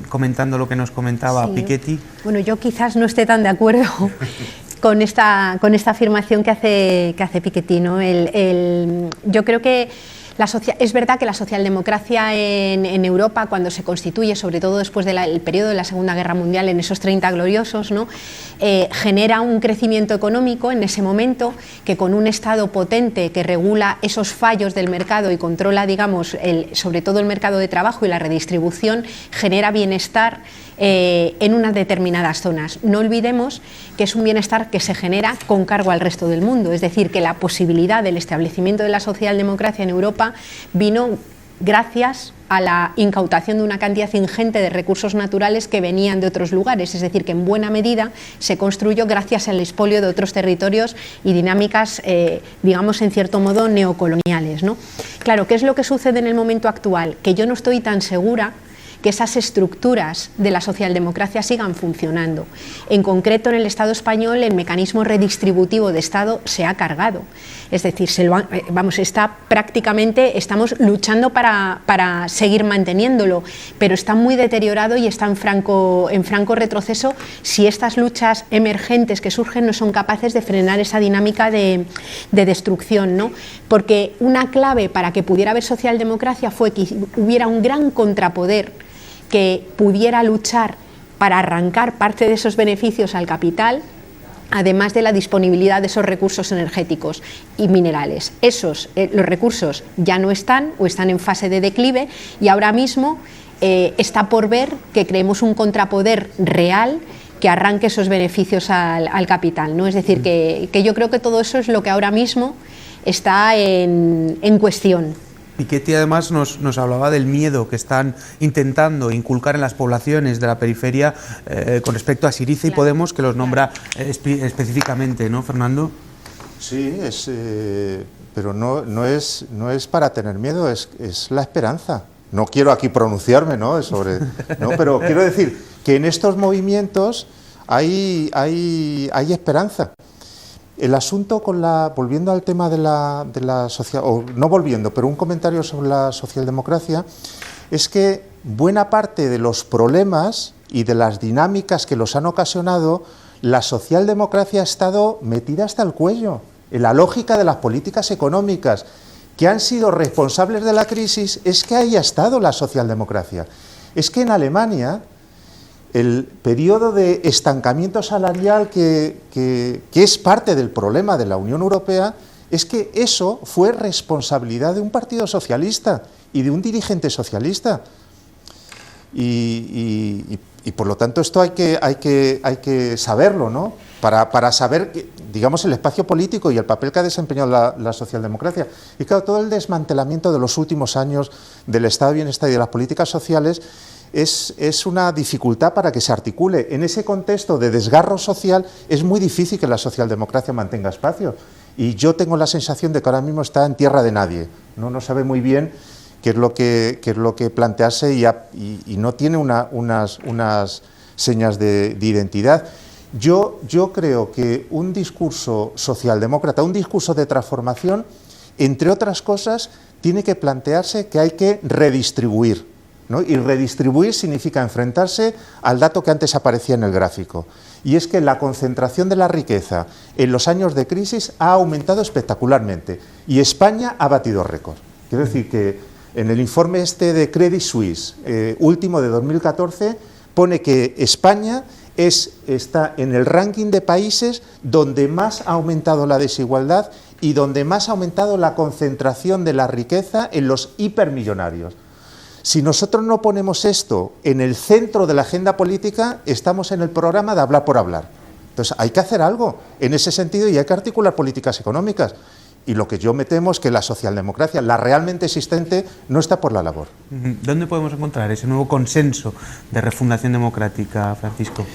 comentando lo que nos comentaba sí. Piketty. Bueno, yo quizás no esté tan de acuerdo con esta afirmación que hace Piketty, ¿no? Yo creo que es verdad que la socialdemocracia en Europa, cuando se constituye, sobre todo después del periodo de la Segunda Guerra Mundial, en esos 30 gloriosos, ¿no? Genera un crecimiento económico en ese momento que con un Estado potente que regula esos fallos del mercado y controla, digamos, sobre todo el mercado de trabajo y la redistribución, genera bienestar en unas determinadas zonas. No olvidemos que es un bienestar que se genera con cargo al resto del mundo, es decir, que la posibilidad del establecimiento de la socialdemocracia en Europa vino gracias a la incautación de una cantidad ingente de recursos naturales que venían de otros lugares, es decir, que en buena medida se construyó gracias al expolio de otros territorios y dinámicas, digamos, en cierto modo neocoloniales, ¿no? Claro, ¿qué es lo que sucede en el momento actual? Que yo no estoy tan segura que esas estructuras de la socialdemocracia sigan funcionando. En concreto, en el Estado español, el mecanismo redistributivo de Estado se ha cargado. Es decir, estamos luchando para seguir manteniéndolo, pero está muy deteriorado y está en franco retroceso si estas luchas emergentes que surgen no son capaces de frenar esa dinámica de destrucción, ¿no? Porque una clave para que pudiera haber socialdemocracia fue que hubiera un gran contrapoder que pudiera luchar para arrancar parte de esos beneficios al capital, además de la disponibilidad de esos recursos energéticos y minerales. Los recursos ya no están o están en fase de declive y ahora mismo está por ver que creemos un contrapoder real que arranque esos beneficios al capital, ¿no? Es decir, que yo creo que todo eso es lo que ahora mismo está en cuestión. Piketty además nos hablaba del miedo que están intentando inculcar en las poblaciones de la periferia con respecto a Syriza y Podemos, que los nombra específicamente, ¿no, Fernando? Sí, pero no es para tener miedo, es la esperanza. No quiero aquí pronunciarme, ¿no? Pero quiero decir que en estos movimientos hay esperanza. El asunto volviendo al tema de la social, o no volviendo, pero un comentario sobre la socialdemocracia, es que buena parte de los problemas y de las dinámicas que los han ocasionado la socialdemocracia ha estado metida hasta el cuello en la lógica de las políticas económicas que han sido responsables de la crisis. Es que ahí ha estado la socialdemocracia. Es que en Alemania el periodo de estancamiento salarial que es parte del problema de la Unión Europea, es que eso fue responsabilidad de un partido socialista y de un dirigente socialista. Y por lo tanto esto hay que saberlo, ¿no? Para saber, digamos, el espacio político y el papel que ha desempeñado la socialdemocracia. Y claro, todo el desmantelamiento de los últimos años del estado de bienestar y de las políticas sociales es una dificultad para que se articule. En ese contexto de desgarro social es muy difícil que la socialdemocracia mantenga espacio. Y yo tengo la sensación de que ahora mismo está en tierra de nadie, no sabe muy bien qué es lo que plantearse y no tiene unas señas de identidad. Yo creo que un discurso socialdemócrata, un discurso de transformación, entre otras cosas, tiene que plantearse que hay que redistribuir, ¿no? Y redistribuir significa enfrentarse al dato que antes aparecía en el gráfico, y es que la concentración de la riqueza en los años de crisis ha aumentado espectacularmente y España ha batido récord. Quiero decir que en el informe este de Credit Suisse, último de 2014, pone que España está en el ranking de países donde más ha aumentado la desigualdad y donde más ha aumentado la concentración de la riqueza en los hipermillonarios. Si nosotros no ponemos esto en el centro de la agenda política, estamos en el programa de hablar por hablar. Entonces hay que hacer algo en ese sentido y hay que articular políticas económicas. Y lo que yo me temo es que la socialdemocracia, la realmente existente, no está por la labor. ¿Dónde podemos encontrar ese nuevo consenso de refundación democrática, Francisco?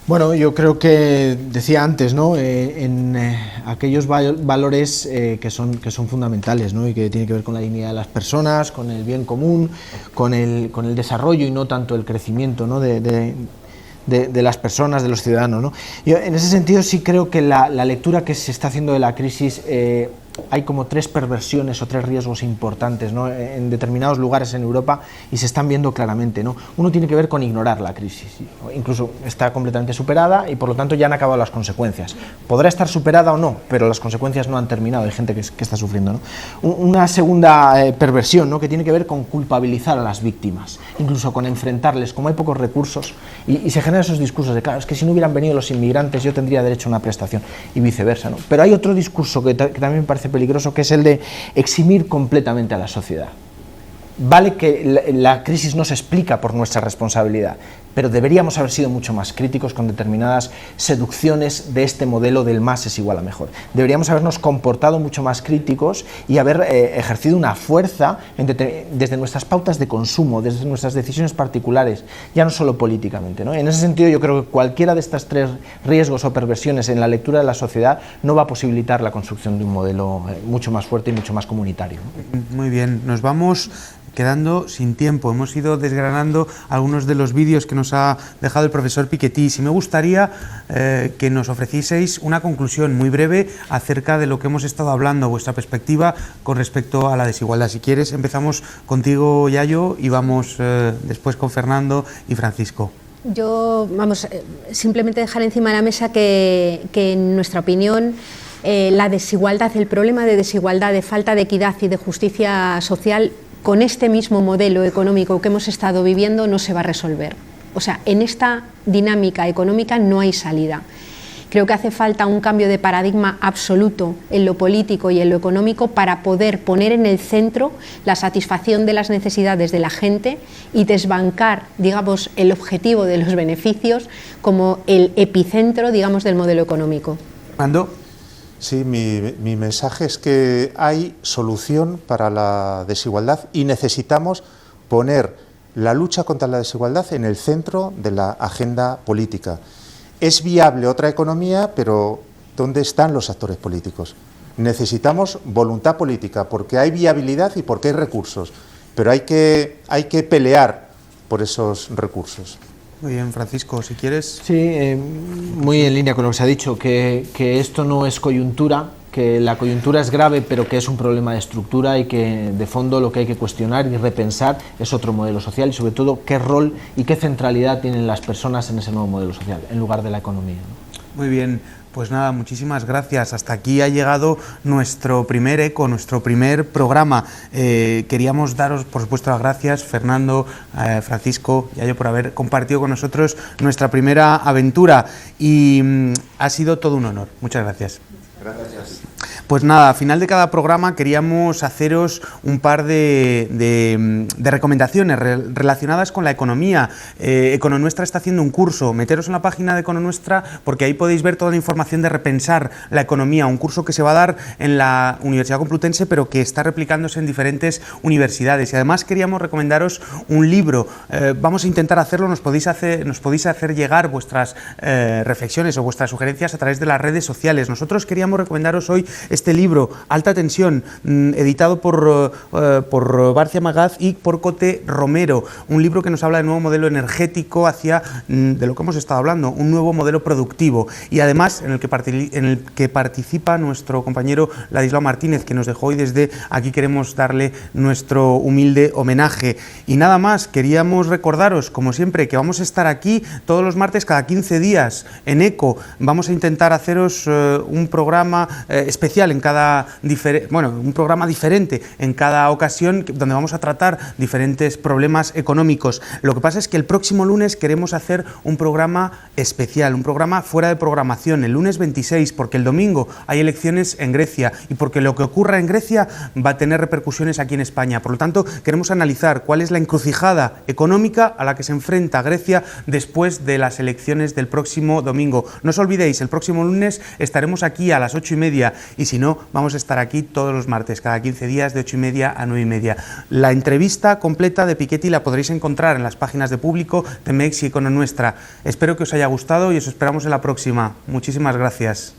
Bueno, yo creo que decía antes, ¿no? En aquellos valores que son fundamentales, ¿no? Y que tienen que ver con la dignidad de las personas, con el bien común, con el desarrollo y no tanto el crecimiento, ¿no? de las personas, de los ciudadanos, ¿no? Yo en ese sentido sí creo que la lectura que se está haciendo de la crisis, hay como tres perversiones o tres riesgos importantes, ¿no? En determinados lugares en Europa y se están viendo claramente, ¿no? Uno tiene que ver con ignorar la crisis, incluso está completamente superada y por lo tanto ya han acabado las consecuencias. Podrá estar superada o no, pero las consecuencias no han terminado, hay gente que está sufriendo, ¿no? Una segunda perversión, ¿no? Que tiene que ver con culpabilizar a las víctimas, incluso con enfrentarles, como hay pocos recursos y se generan esos discursos de, claro, es que si no hubieran venido los inmigrantes yo tendría derecho a una prestación y viceversa, ¿no? Pero hay otro discurso que también me parece peligroso, que es el de eximir completamente a la sociedad. Vale que la crisis no se explica por nuestra responsabilidad, pero deberíamos haber sido mucho más críticos con determinadas seducciones de este modelo del más es igual a mejor. Deberíamos habernos comportado mucho más críticos y haber ejercido una fuerza desde nuestras pautas de consumo, desde nuestras decisiones particulares, ya no solo políticamente, ¿no? En ese sentido yo creo que cualquiera de estas tres riesgos o perversiones en la lectura de la sociedad no va a posibilitar la construcción de un modelo mucho más fuerte y mucho más comunitario, ¿no? Muy bien, nos vamos quedando sin tiempo. Hemos ido desgranando algunos de los vídeos que nos ha dejado el profesor Piketty. Sí me gustaría que nos ofrecieseis una conclusión muy breve acerca de lo que hemos estado hablando, vuestra perspectiva con respecto a la desigualdad. Si quieres, empezamos contigo, Yayo, y vamos después con Fernando y Francisco. Yo, simplemente dejar encima de la mesa que en nuestra opinión la desigualdad, el problema de desigualdad, de falta de equidad y de justicia social con este mismo modelo económico que hemos estado viviendo no se va a resolver. O sea, en esta dinámica económica no hay salida. Creo que hace falta un cambio de paradigma absoluto en lo político y en lo económico para poder poner en el centro la satisfacción de las necesidades de la gente y desbancar, digamos, el objetivo de los beneficios como el epicentro, digamos, del modelo económico. Fernando. Sí, mi mensaje es que hay solución para la desigualdad y necesitamos poner la lucha contra la desigualdad en el centro de la agenda política. Es viable otra economía, pero ¿dónde están los actores políticos? Necesitamos voluntad política porque hay viabilidad y porque hay recursos, pero hay que pelear por esos recursos. Muy bien, Francisco, si quieres. Sí, muy en línea con lo que se ha dicho, que esto no es coyuntura, que la coyuntura es grave, pero que es un problema de estructura y que de fondo lo que hay que cuestionar y repensar es otro modelo social y sobre todo qué rol y qué centralidad tienen las personas en ese nuevo modelo social, en lugar de la economía, ¿no? Muy bien. Pues nada, muchísimas gracias. Hasta aquí ha llegado nuestro primer eco, nuestro primer programa. Queríamos daros, por supuesto, las gracias, Fernando, Francisco, Yayo, por haber compartido con nosotros nuestra primera aventura. Y ha sido todo un honor. Muchas gracias. Gracias. Pues nada, al final de cada programa queríamos haceros un par de recomendaciones relacionadas con la economía. Econonuestra está haciendo un curso, meteros en la página de Econonuestra porque ahí podéis ver toda la información de repensar la economía, un curso que se va a dar en la Universidad Complutense pero que está replicándose en diferentes universidades. Y además queríamos recomendaros un libro, vamos a intentar hacerlo, nos podéis hacer llegar vuestras reflexiones o vuestras sugerencias a través de las redes sociales. Nosotros queríamos recomendaros hoy este libro, Alta Tensión, editado por Barcia Magaz y por Cote Romero, un libro que nos habla del nuevo modelo energético hacia, de lo que hemos estado hablando, un nuevo modelo productivo, y además en el que participa nuestro compañero Ladislao Martínez, que nos dejó, y desde aquí queremos darle nuestro humilde homenaje. Y nada más, queríamos recordaros, como siempre, que vamos a estar aquí todos los martes cada 15 días en ECO. Vamos a intentar haceros un programa especial en cada un programa diferente en cada ocasión, donde vamos a tratar diferentes problemas económicos. Lo que pasa es que el próximo lunes queremos hacer un programa especial, un programa fuera de programación, el lunes 26, porque el domingo hay elecciones en Grecia y porque lo que ocurra en Grecia va a tener repercusiones aquí en España. Por lo tanto, queremos analizar cuál es la encrucijada económica a la que se enfrenta Grecia después de las elecciones del próximo domingo. No os olvidéis, el próximo lunes estaremos aquí a las 8:30, y si no, vamos a estar aquí todos los martes, cada 15 días, de 8:30 a 9:30. La entrevista completa de Piketty la podréis encontrar en las páginas de Público, de MEX y Econonuestra. Espero que os haya gustado y os esperamos en la próxima. Muchísimas gracias.